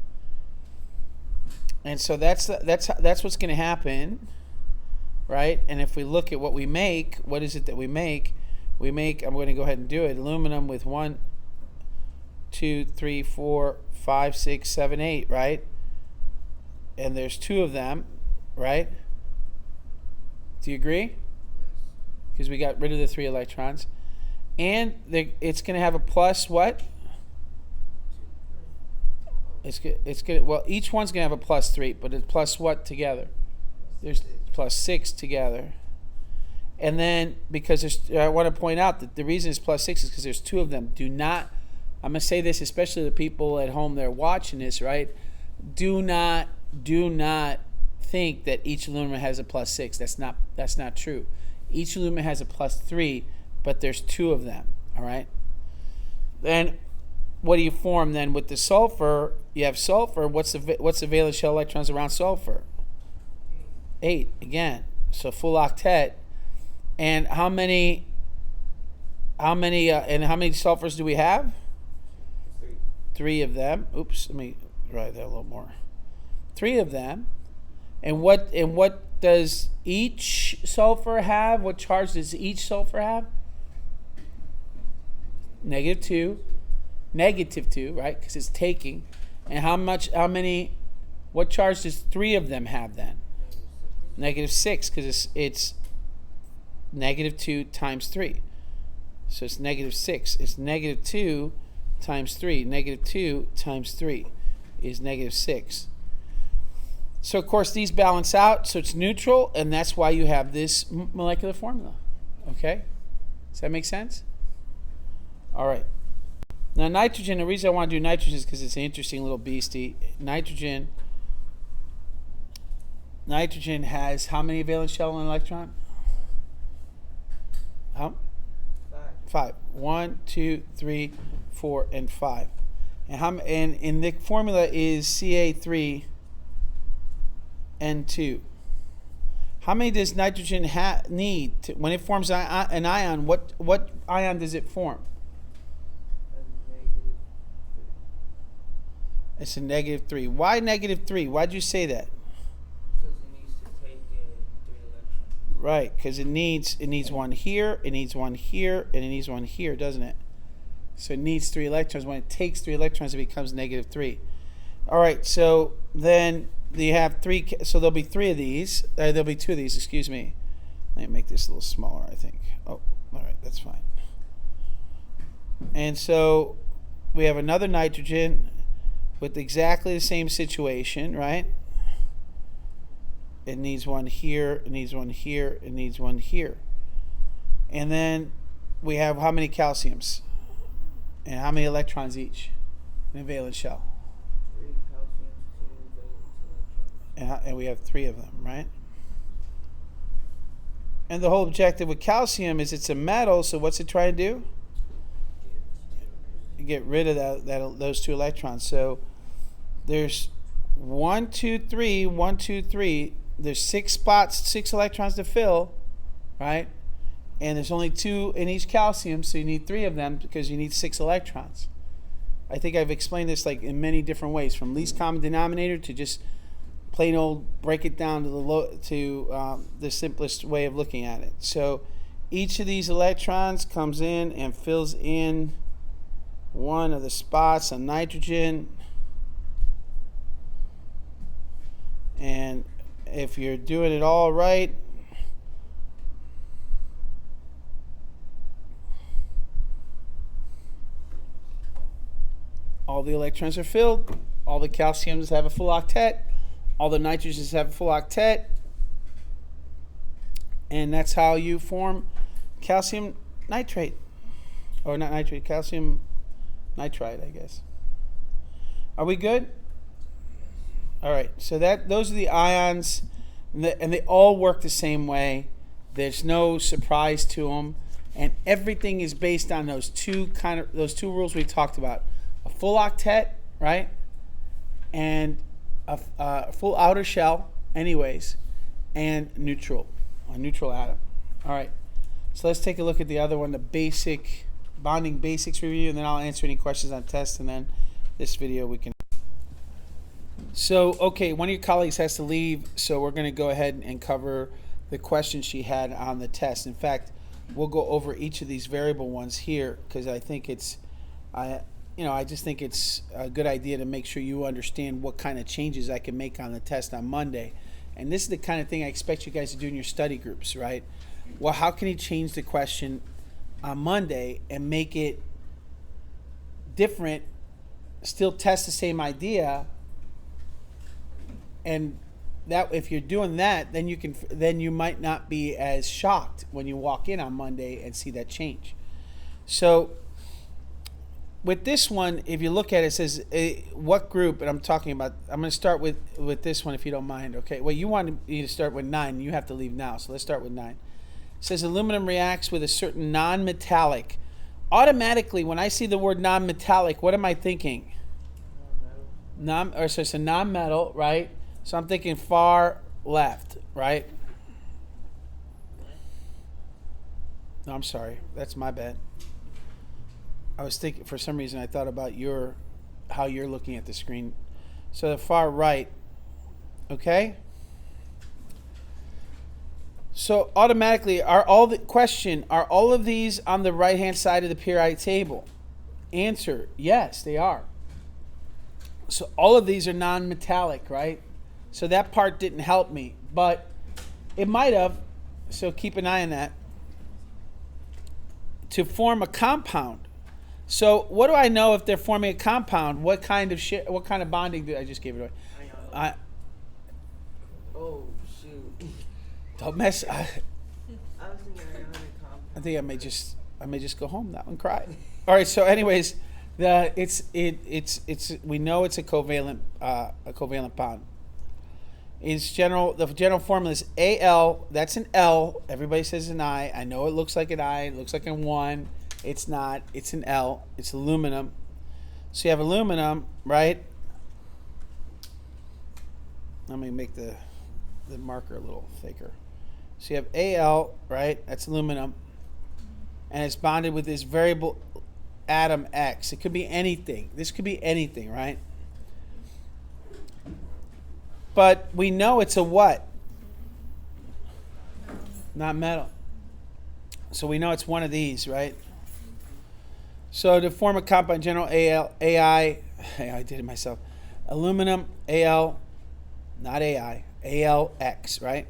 And so that's what's going to happen, right? And if we look at what we make, what is it that we make? We make, I'm going to go ahead and do it, aluminum with 1, 2, 3, 4, 5, 6, 7, 8, right? And there's 2 of them, right? Do you agree? Because we got rid of the 3 electrons. And it's going to have a plus what? It's good. Well, each one's going to have a plus 3, but it's plus what together? There's plus 6 together. And then, because I want to point out that the reason it's plus 6 is because there's 2 of them. Do not, I'm going to say this especially to the people at home that are watching this, right? Do not think that each aluminum has a plus 6. That's not true. Each aluminum has a plus 3, but there's 2 of them, all right? Then what do you form then with the sulfur? You have sulfur. What's the valence shell electrons around sulfur? 8 again. So full octet. And how many sulfurs do we have? 3 of them. Oops, let me write that a little more. 3 of them. And what does each sulfur have? What charge does each sulfur have? -2. -2, right? Because it's taking. And what charge does 3 of them have then? -6, because it's -2 times 3. So it's -6. It's -2 times 3. -2 times 3 is -6. So of course these balance out, so it's neutral, and that's why you have this molecular formula. Okay? Does that make sense? All right. Now nitrogen, the reason I want to do nitrogen is because it's an interesting little beastie. Nitrogen nitrogen has how many valence shell and electron? How? 5. 1, 2, 3, 4, and 5. And in the formula is Ca3N2. How many does nitrogen need when it forms an ion? What ion does it form? It's a -3. Why -3? Why'd you say that? Because it needs to take 3 electrons. Right, because it needs one here, it needs one here, and it needs one here, doesn't it? So it needs 3 electrons. When it takes 3 electrons, it becomes -3. All right, so then you have 3. So there'll be 3 of these. There'll be 2 of these. Excuse me. Let me make this a little smaller, I think. Oh, all right, that's fine. And so we have another nitrogen with exactly the same situation, right? It needs one here, it needs one here, it needs one here. And then we have how many calciums? And how many electrons each in a valence shell? 3 calciums, 2 valence electrons. And we have 3 of them, right? And the whole objective with calcium is it's a metal, so what's it trying to do? Get rid of those 2 electrons. So there's 1, 2, 3, 1, 2, 3. There's 6 spots, 6 electrons to fill, right? And there's only 2 in each calcium, so you need 3 of them because you need 6 electrons. I think I've explained this like in many different ways, from least common denominator to just plain old break it down to the simplest way of looking at it. So each of these electrons comes in and fills in one of the spots on nitrogen. And if you're doing it all right, all the electrons are filled, all the calciums have a full octet, all the nitrogens have a full octet, and that's how you form calcium nitrate. Or not nitrate, calcium nitride, I guess. Are we good? All right, so those are the ions, and they all work the same way. There's no surprise to them, and everything is based on those two rules we talked about: a full octet, right, and a full outer shell, anyways, and a neutral atom. All right, so let's take a look at the other one, the basic bonding basics review, and then I'll answer any questions on test, and then this video we can. So, okay, one of your colleagues has to leave, so we're going to go ahead and cover the questions she had on the test. In fact, we'll go over each of these variable ones here because I think I just think it's a good idea to make sure you understand what kind of changes I can make on the test on Monday. And this is the kind of thing I expect you guys to do in your study groups, right? Well, how can you change the question on Monday and make it different, still test the same idea? And that, if you're doing that, then you might not be as shocked when you walk in on Monday and see that change. So with this one, if you look at it, it says what group, and I'm going to start with this one if you don't mind. Okay, well, you wanted me to start with 9, you have to leave now, so let's start with 9. It says aluminum reacts with a certain non-metallic. Automatically, when I see the word non-metallic, what am I thinking? So it's a non-metal, right? So I'm thinking far left, right? No, I'm sorry. That's my bad. I was thinking, for some reason, I thought about how you're looking at the screen. So the far right, okay? So automatically, are all of these on the right-hand side of the periodic table? Answer, yes, they are. So all of these are non-metallic, right? So that part didn't help me, but it might have, so keep an eye on that. To form a compound. So what do I know if they're forming a compound? What kind of bonding I just gave it away? Oh, shoot. Don't mess. I was thinking ionic compound. I think I may just go home now and cry. All right. So, anyways, we know it's a covalent bond. The general formula is Al. That's an L. Everybody says an I. I know it looks like an I. It looks like a 1. It's not. It's an L. It's aluminum. So you have aluminum, right? Let me make the marker a little thicker. So you have Al, right? That's aluminum. And it's bonded with this variable atom X. It could be anything. This could be anything, right? But we know it's a what? Not metal. So we know it's one of these, right? So to form a compound, general I did it myself. Aluminum, Al, not AI, AlX, right?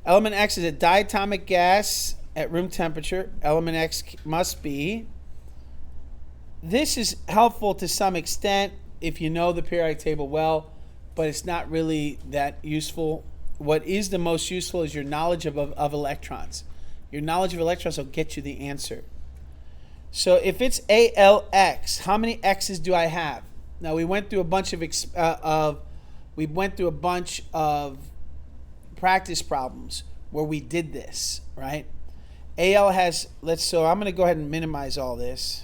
Element X is a diatomic gas at room temperature. Element X must be. This is helpful to some extent if you know the periodic table well, but it's not really that useful. What is the most useful is your knowledge of electrons. Your knowledge of electrons will get you the answer. So if it's AlX, how many X's do I have? Now we went through a bunch of practice problems where we did this, right? Al has, so I'm going to go ahead and minimize all this.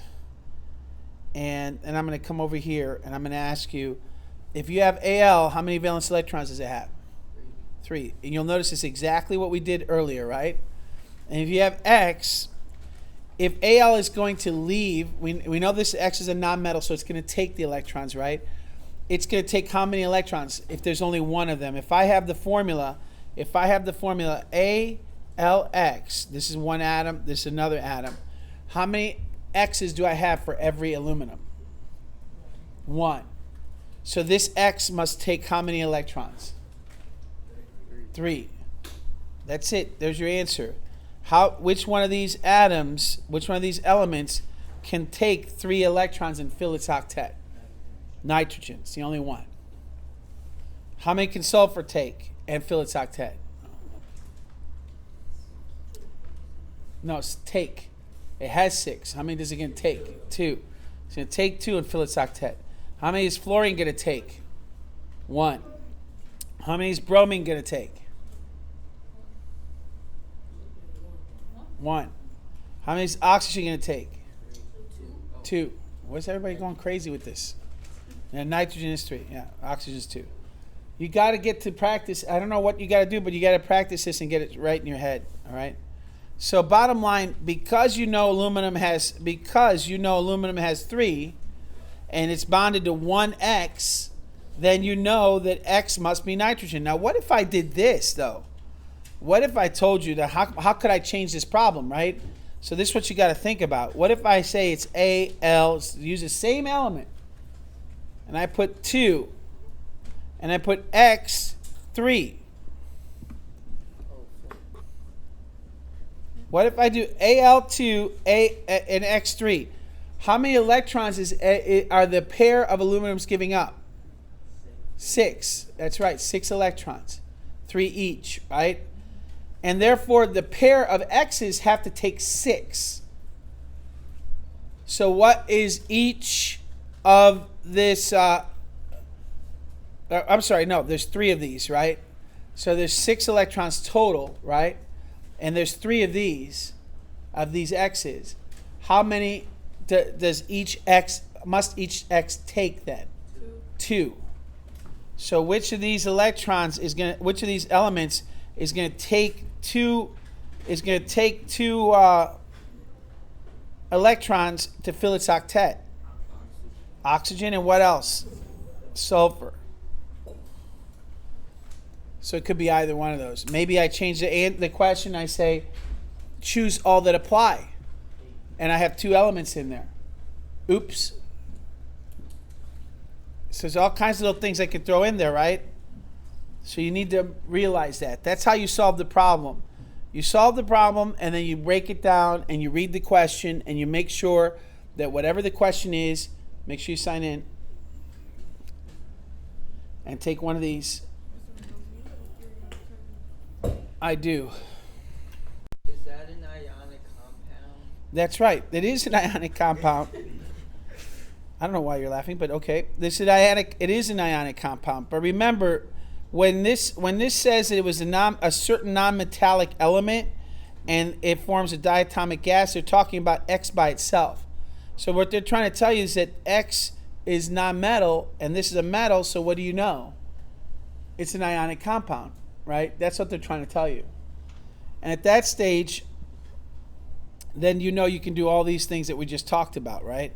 And I'm going to come over here and I'm going to ask you, if you have Al, how many valence electrons does it have? 3. And you'll notice it's exactly what we did earlier, right? And if you have X, if Al is going to leave, we know this X is a non-metal, so it's going to take the electrons, right? It's going to take how many electrons if there's only one of them? If I have the formula AlX, this is one atom, this is another atom. How many X's do I have for every aluminum? 1. So this X must take how many electrons? 3. That's it. There's your answer. Which one of these atoms, which one of these elements can take 3 electrons and fill its octet? Nitrogen. It's the only one. How many can sulfur take and fill its octet? No, it's take. It has 6. How many does it going to take? 2. It's going to take 2 and fill its octet. How many is fluorine going to take? 1. How many is bromine going to take? 1. How many is oxygen going to take? 2. Where's everybody going crazy with this? And nitrogen is 3. Yeah, oxygen is 2. You got to get to practice. I don't know what you got to do, but you got to practice this and get it right in your head. All right. So bottom line, because you know aluminum has 3, and it's bonded to 1X, then you know that X must be nitrogen. Now, what if I did this though? What if I told you that how could I change this problem, right? So this is what you got to think about. What if I say it's Al, use the same element, and I put 2, and I put X 3. What if I do Al2 and X3? How many electrons are the pair of aluminums giving up? 6. That's right, 6 electrons. 3 each, right? And therefore, the pair of X's have to take 6. So what is each of this? I'm sorry, no, there's 3 of these, right? So there's 6 electrons total, right? And there's 3 of these X's. How many must each X take then? 2. So which of these elements is going to take 2 electrons to fill its octet? Oxygen and what else? Sulfur. So it could be either one of those. Maybe I change the question. I say, choose all that apply. And I have 2 elements in there. Oops. So there's all kinds of little things I could throw in there, right? So you need to realize that. That's how you solve the problem. You solve the problem, and then you break it down, and you read the question, and you make sure that whatever the question is, make sure you sign in. And take one of these. I do. Is that an ionic compound? That's right. It is an ionic compound. I don't know why you're laughing, but okay. It is an ionic compound. But remember when this says that it was a certain non-metallic element and it forms a diatomic gas, they're talking about X by itself. So what they're trying to tell you is that X is non-metal and this is a metal, so what do you know? It's an ionic compound, right? That's what they're trying to tell you. And at that stage, then you know you can do all these things that we just talked about, right?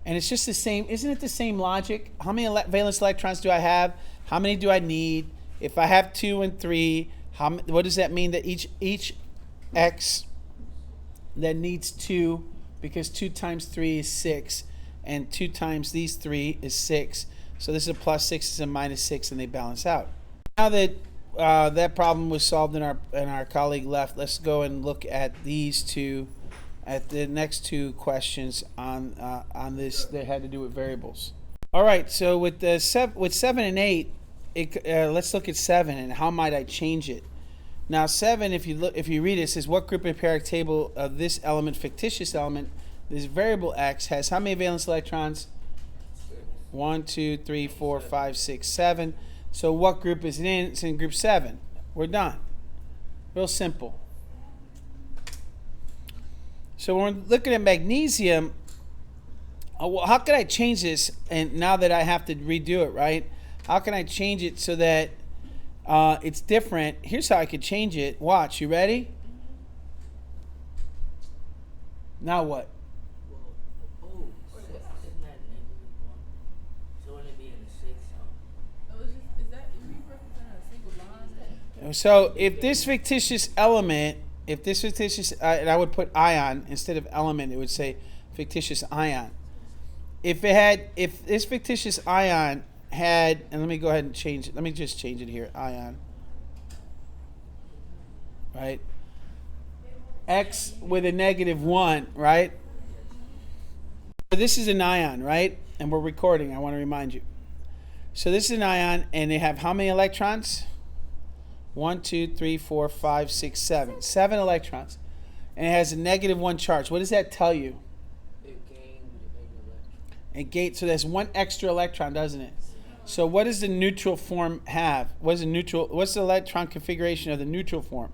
And it's just the same, isn't it the same logic? How many valence electrons do I have? How many do I need? If I have 2 and 3, what does that mean? That each X then needs 2, because 2 times 3 is 6, and 2 times these 3 is 6. So this is a plus 6, this is a minus 6, and they balance out. Now that that problem was solved and our colleague left, let's go and look at these two, at the next two questions on this that had to do with variables. All right, so with 7 and 8, let's look at 7 and how might I change it. Now 7, if you read it, it says what group in the periodic table of this element, fictitious element, this variable X has how many valence electrons? 1, 2, 3, 4, 5, 6, 7. So what group is it in? It's in group 7. We're done. Real simple. So when we're looking at magnesium, well, how can I change this? And now that I have to redo it, right? How can I change it so that it's different? Here's how I could change it. Watch. You ready? Now what? So if this fictitious element, and I would put ion instead of element, it would say fictitious ion. If this fictitious ion had, and let me go ahead and change it. Let me just change it here, ion. Right? X with a -1, right? This is an ion, right? And we're recording, I want to remind you. So this is an ion, and they have how many electrons? 1, 2, 3, 4, 5, 6, 7. 7 electrons. And it has a -1 charge. What does that tell you? It gains. So there's 1 extra electron, doesn't it? So what does the neutral form have? What's the electron configuration of the neutral form?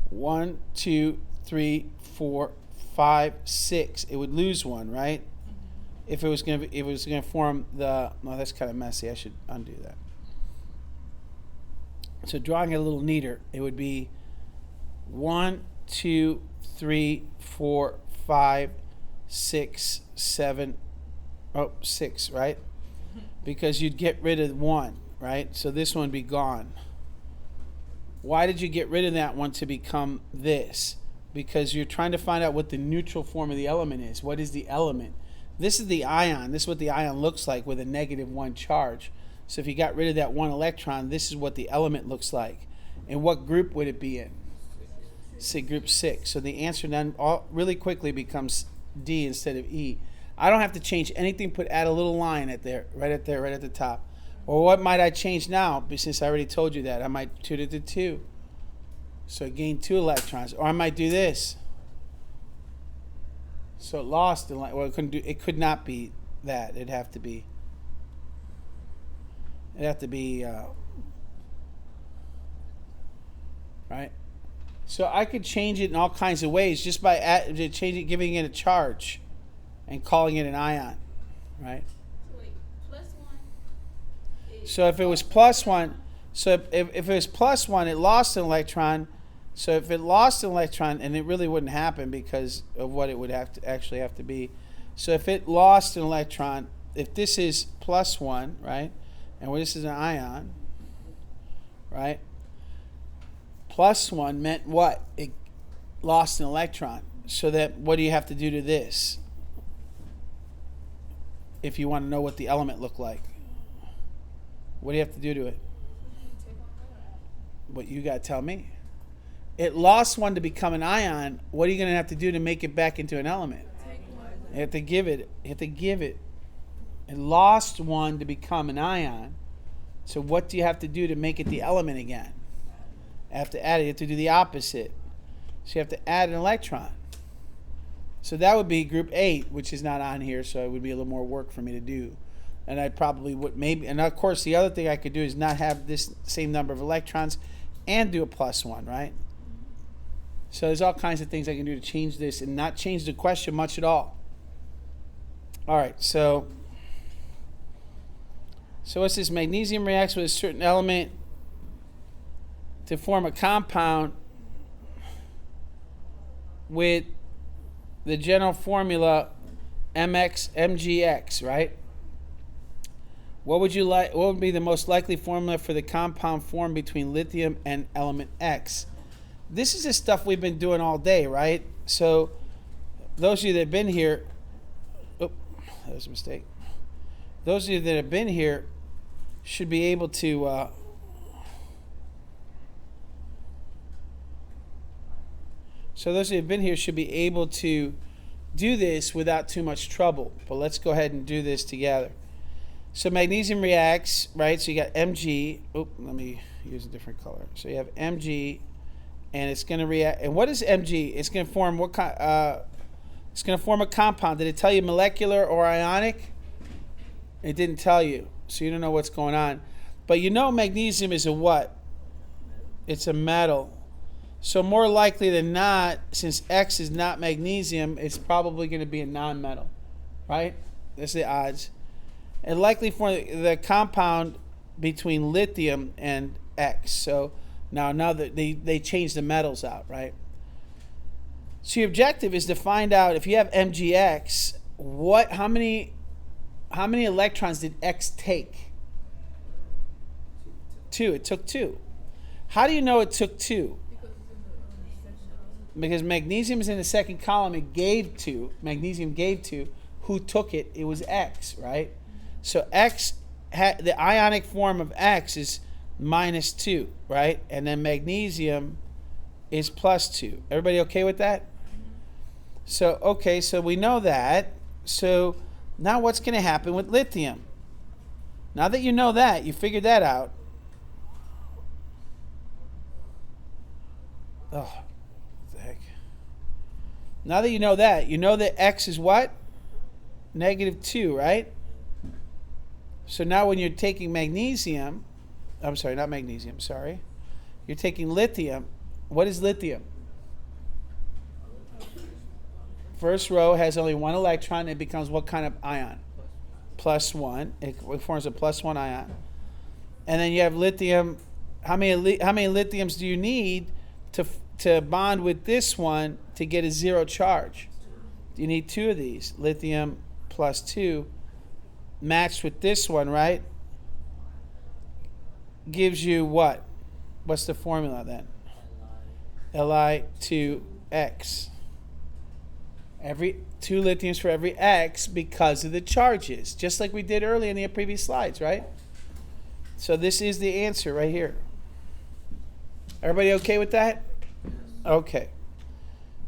1, 2, 3, 4, 5, 6. It would lose 1, right? If it was going to form the, no, that's kind of messy. I should undo that. So drawing it a little neater, it would be 1, 2, 3, 4, 5, 6, 7, 6, right? Because you'd get rid of 1, right? So this one would be gone. Why did you get rid of that one to become this? Because you're trying to find out what the neutral form of the element is. What is the element? This is the ion. This is what the ion looks like with a -1 charge. So if you got rid of that 1 electron, this is what the element looks like. And what group would it be in? Say group 6. So the answer then really quickly becomes D instead of E. I don't have to change anything, add a little line right at the top. Or what might I change now? Since I already told you that. I might put it to 2. So it gained 2 electrons. Or I might do this. So it lost, well, it could not be that. It'd have to be right? So I could change it in all kinds of ways just by giving it a charge and calling it an ion, right? Wait, +1. So if it was +1, so if it was +1, it lost an electron. So if it lost an electron, and it really wouldn't happen because of what it would actually have to be. So if it lost an electron, if this is +1, right? And this is an ion, right? +1 meant what? It lost an electron. So that, what do you have to do to this? If you want to know what the element looked like. What do you have to do to it? What you got to tell me. It lost 1 to become an ion. What are you going to have to do to make it back into an element? You have to give it. It lost 1 to become an ion. So what do you have to do to make it the element again? You have to add it. You have to do the opposite. So you have to add an electron. So that would be group 8, which is not on here, so it would be a little more work for me to do. And I probably would maybe, and of course the other thing I could do is not have this same number of electrons and do a +1, right? So there's all kinds of things I can do to change this and not change the question much at all. All right, so what's this? Magnesium reacts with a certain element to form a compound with the general formula MgX, right? What would be the most likely formula for the compound formed between lithium and element X? This is the stuff we've been doing all day, right? So those of you that have been here, that was a mistake. Those of you that have been here should be able to so those of you that have been here should be able to do this without too much trouble. But let's go ahead and do this together. So magnesium reacts, right? So you got Mg. Let me use a different color. So you have Mg, and it's going to react. And what is Mg? It's going to form what kind? It's going to form a compound. Did it tell you molecular or ionic? It didn't tell you, so you don't know what's going on. But you know magnesium is a what? It's a metal. So more likely than not, since X is not magnesium, it's probably going to be a non-metal, right? That's the odds. And likely for the compound between lithium and X. So now that they changed the metals out, right? So your objective is to find out if you have MgX, how many electrons did X take? 2. It took 2. How do you know it took 2? Because magnesium is in the second column. It gave 2. Magnesium gave 2. Who took it? It was X, right? So X, the ionic form of X is -2, right? And then magnesium is +2. Everybody okay with that? So, okay, so we know that. So now what's going to happen with lithium? Now that you know that, you figured that out. Oh, what the heck. Now that you know that X is what? -2, right? So now when you're taking magnesium, I'm sorry, not magnesium, sorry. You're taking lithium. What is lithium? First row has only 1 electron. It becomes what kind of ion? +1. It forms a +1 ion. And then you have lithium. How many lithiums do you need to bond with this one to get a 0 charge? You need 2 of these. Lithium +2 matched with this one, right? Gives you what? What's the formula then? Li2X. Every 2 lithiums for every X because of the charges, just like we did earlier in the previous slides, right? So this is the answer right here. Everybody okay with that? Okay.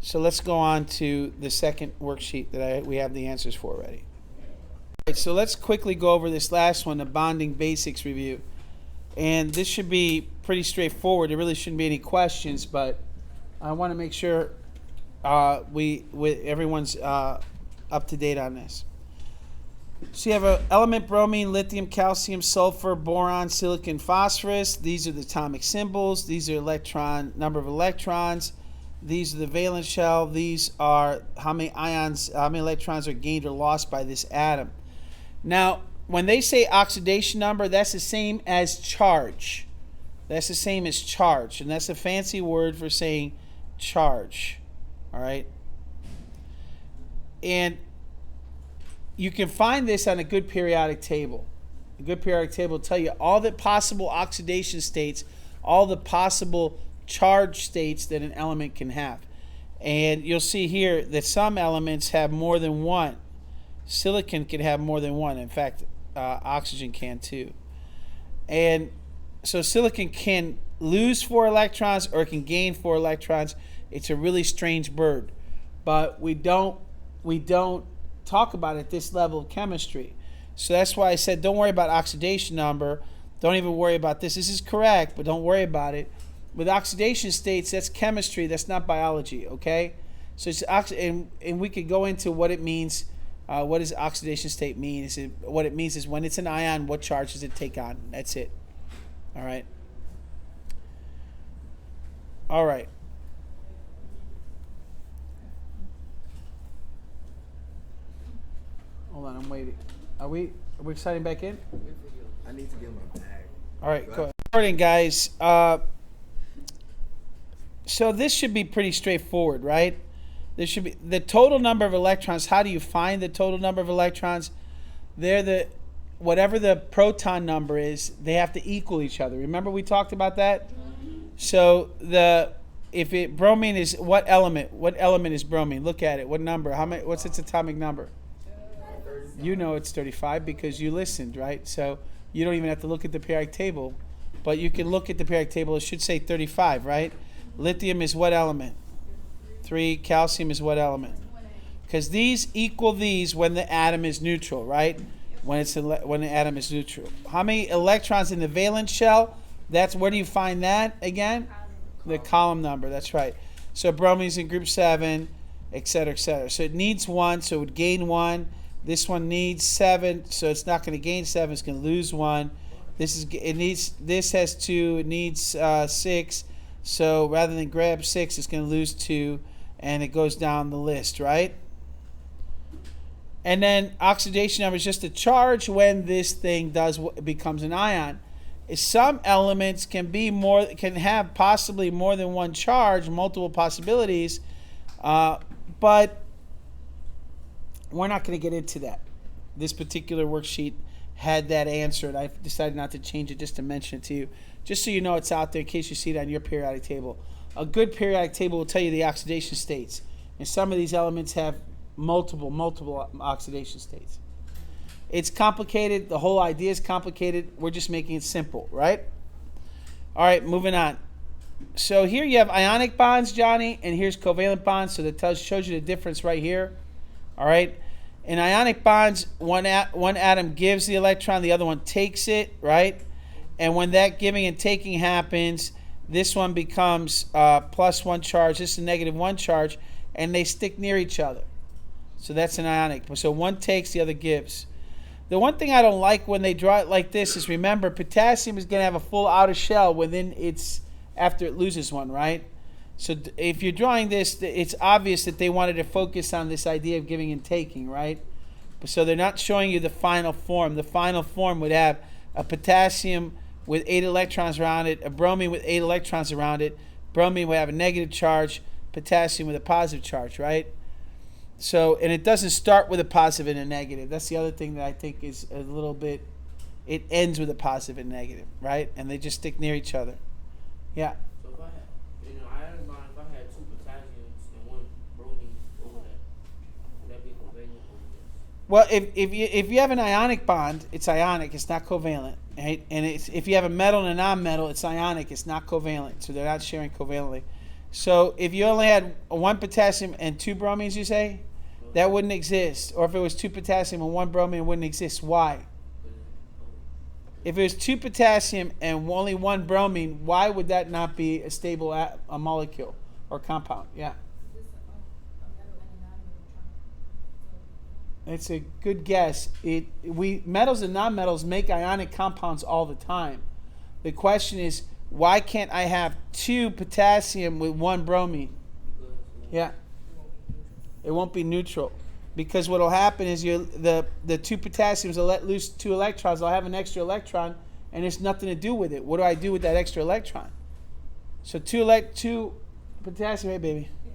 So let's go on to the second worksheet that we have the answers for already. All right, so let's quickly go over this last one, the bonding basics review. And this should be pretty straightforward. There really shouldn't be any questions, but I want to make sure everyone's up to date on this. So you have an element bromine, lithium, calcium, sulfur, boron, silicon, phosphorus. These are the atomic symbols. These are number of electrons. These are the valence shell. These are how many electrons are gained or lost by this atom. Now, when they say oxidation number, that's the same as charge. That's the same as charge, and that's a fancy word for saying charge. All right? And you can find this on a good periodic table. A good periodic table will tell you all the possible oxidation states, all the possible charge states that an element can have. And you'll see here that some elements have more than one. Silicon can have more than one. In fact, oxygen can too. And so silicon can lose 4 electrons or it can gain 4 electrons. It's a really strange bird. But we don't talk about it at this level of chemistry. So that's why I said don't worry about oxidation number. Don't even worry about this. This is correct, but don't worry about it. With oxidation states, that's chemistry. That's not biology, okay? So it's and we could go into what it means What does oxidation state mean? What it means is when it's an ion, what charge does it take on? That's it. All right. All right. Hold on, I'm waiting. Are we signing back in? I need to get my bag. All right, go ahead. Morning, guys. So this should be pretty straightforward, right? There should be the total number of electrons. How do you find the total number of electrons? Whatever the proton number is, they have to equal each other. Remember we talked about that? So bromine is what element? What element is bromine? Look at it. What number? What's its atomic number? You know it's 35 because you listened, right? So you don't even have to look at the periodic table, but you can look at the periodic table. It should say 35, right? Lithium is what element? 3. Calcium is what element? Because these equal these when the atom is neutral, right? When the atom is neutral. How many electrons in the valence shell? Where do you find that again? The column number. That's right. So bromine's in group 7, etc., etc. So it needs 1, so it would gain 1. This one needs 7, so it's not going to gain 7. It's going to lose 1. This has 2. It needs 6. So rather than grab 6, it's going to lose 2, and it goes down the list, right? And then oxidation number is just a charge when this thing becomes an ion. Some elements can have possibly more than one charge, multiple possibilities, but we're not going to get into that. This particular worksheet had that answer, and I decided not to change it just to mention it to you, just so you know it's out there in case you see it on your periodic table. A good periodic table will tell you the oxidation states, and some of these elements have multiple oxidation states. It's complicated. The whole idea is complicated. We're just making it simple, right? All right, moving on. So here you have ionic bonds, Johnny, and here's covalent bonds. So that shows you the difference right here. All right. In ionic bonds, one atom gives the electron, the other one takes it, right? And when that giving and taking happens, this one becomes +1 charge, this is a -1 charge, and they stick near each other. So that's an ionic. So one takes, the other gives. The one thing I don't like when they draw it like this is, remember, potassium is going to have a full outer shell after it loses one, right? So if you're drawing this, it's obvious that they wanted to focus on this idea of giving and taking, right? So they're not showing you the final form. The final form would have a potassium with 8 electrons around it, a bromine with 8 electrons around it. Bromine would have a negative charge, potassium with a positive charge, right? So, and it doesn't start with a positive and a negative. That's the other thing that I think is a little bit, it ends with a positive and negative, right? And they just stick near each other. Yeah. So if I had, ionic bond, if I had 2 potassiums and 1 bromine over that, would that be covalent over this? Well, if you have an ionic bond, it's ionic, it's not covalent, right? And if you have a metal and a non-metal, it's ionic, it's not covalent. So they're not sharing covalently. So if you only had 1 potassium and 2 bromines, you say, that wouldn't exist. Or if it was 2 potassium and 1 bromine, it wouldn't exist. Why? If it was 2 potassium and only 1 bromine, why would that not be a stable a molecule or compound? Yeah. It's a good guess. Metals and nonmetals make ionic compounds all the time. The question is, why can't I have 2 potassium with 1 bromine? Yeah. It won't be neutral. Because what will happen is the 2 potassiums will let loose 2 electrons. They'll have an extra electron, and there's nothing to do with it. What do I do with that extra electron? So 2 potassium, hey baby. Yeah.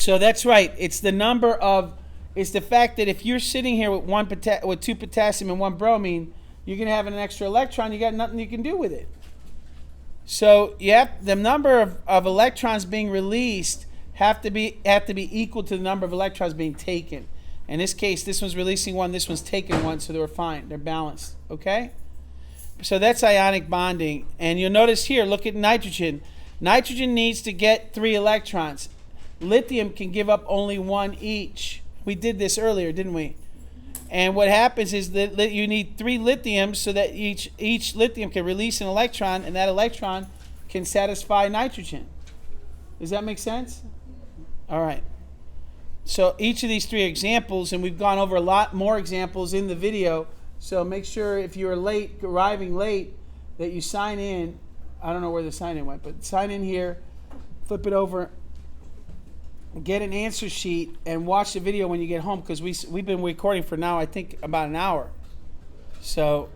So that's right. It's the fact that if you're sitting here with 2 potassium and 1 bromine, you're going to have an extra electron. You got nothing you can do with it. So the number of electrons being released have to be equal to the number of electrons being taken. In this case, this one's releasing 1, this one's taking 1, so they're fine. They're balanced. Okay? So that's ionic bonding. And you'll notice here, look at nitrogen. Nitrogen needs to get 3 electrons. Lithium can give up only 1 each. We did this earlier, didn't we? And what happens is that you need 3 lithiums so that each lithium can release an electron, and that electron can satisfy nitrogen. Does that make sense? All right. So each of these 3 examples, and we've gone over a lot more examples in the video. So make sure if you're arriving late, that you sign in. I don't know where the sign in went, but sign in here, flip it over, get an answer sheet, and watch the video when you get home, because we've been recording for now, I think, about an hour. So,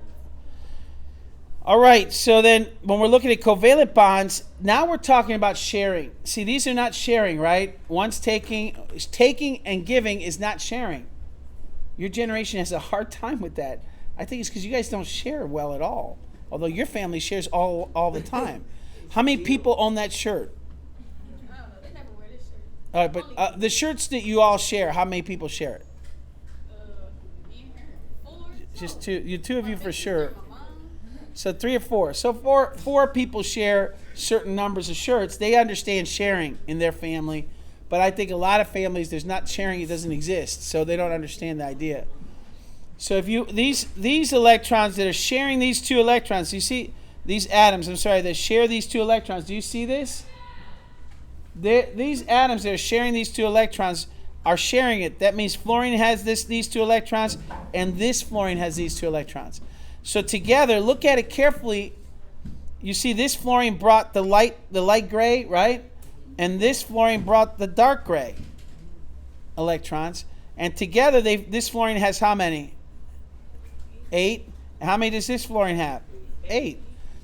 all right, so then when we're looking at covalent bonds, now we're talking about sharing. See, these are not sharing, right? One's taking and giving is not sharing. Your generation has a hard time with that. I think it's because you guys don't share well at all. Although your family shares all the time. How many people own that shirt? I don't know. They never wear this shirt. All right, but the shirts that you all share, how many people share it? Me and her. 4. Just 2. You 2 of you for sure. My mom. So 3 or 4. So four people share certain numbers of shirts. They understand sharing in their family. But I think a lot of families, there's not sharing, it doesn't exist. So they don't understand the idea. So if you these electrons that are sharing these 2 electrons, you see these atoms, that share these 2 electrons. Do you see this? These atoms that are sharing these 2 electrons are sharing it. That means fluorine has these 2 electrons, and this fluorine has these 2 electrons. So together, look at it carefully. You see this fluorine brought the light gray, right? And this fluorine brought the dark gray electrons. And together, this fluorine has how many? 8. And how many does this fluorine have? 8.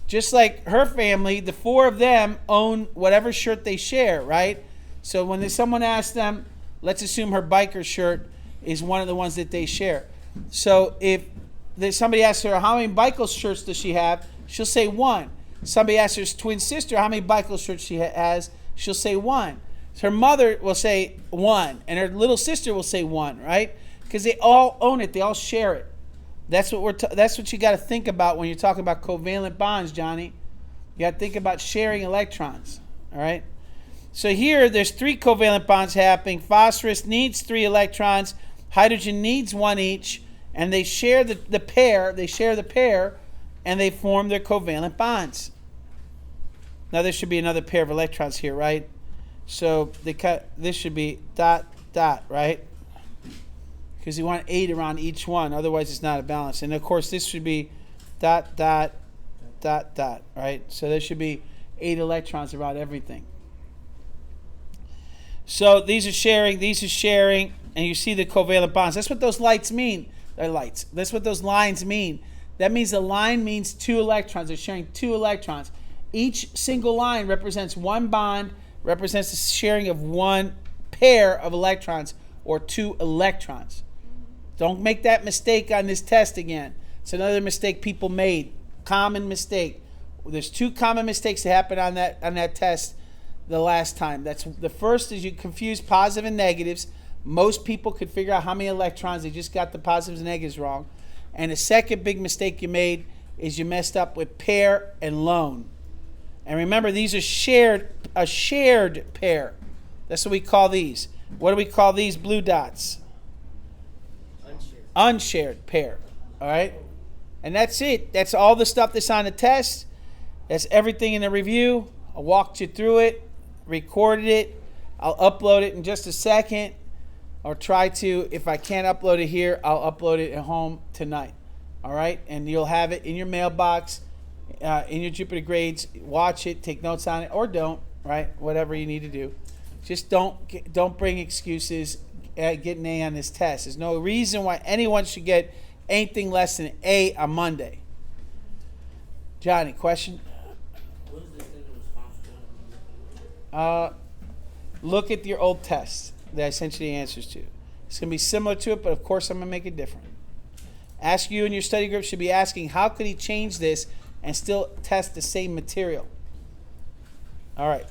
Just like her family, the 4 of them own whatever shirt they share, right? So when someone asks them, let's assume her biker shirt is one of the ones that they share. So if somebody asks her, how many biker shirts does she have? She'll say 1. Somebody asks her twin sister, how many biker shirts she has? She'll say 1. Her mother will say 1, and her little sister will say 1, right? Because they all own it. They all share it. That's what you got to think about when you're talking about covalent bonds, Johnny. You got to think about sharing electrons, all right? So here, there's 3 covalent bonds happening. Phosphorus needs 3 electrons. Hydrogen needs 1 each, and they share the pair. They share the pair, and they form their covalent bonds. Now there should be another pair of electrons here, right? So this should be dot, dot, right? Because you want 8 around each one. Otherwise, it's not a balance. And, of course, this should be dot, dot, dot, dot, right? So there should be 8 electrons around everything. So these are sharing, and you see the covalent bonds. That's what those lights mean. They're lights. That's what those lines mean. That means the line means 2 electrons. They're sharing 2 electrons. Each single line represents 1 bond, represents the sharing of 1 pair of electrons, or 2 electrons. Don't make that mistake on this test again. It's another mistake people made. Common mistake. There's 2 common mistakes that happened on that test the last time. That's the first is you confuse positive and negatives. Most people could figure out how many electrons. They just got the positives and negatives wrong. And the second big mistake you made is you messed up with pair and lone. And remember, these are a shared pair. That's what we call these. What do we call these blue dots? Unshared pair. All right? And that's it. That's all the stuff that's on the test. That's everything in the review. I walked you through it, recorded it. I'll upload it in just a second, or try to. If I can't upload it here, I'll upload it at home tonight. All right? And you'll have it in your mailbox, in your Jupiter grades. Watch it, take notes on it, or don't, right? Whatever you need to do. Just don't bring excuses. Get an A on this test. There's no reason why anyone should get anything less than an A on Monday. Johnny, question? What is the extended response? Look at your old test that I sent you the answers to. It's going to be similar to it, but of course I'm going to make it different. Ask you and your study group should be asking, how could he change this and still test the same material? All right.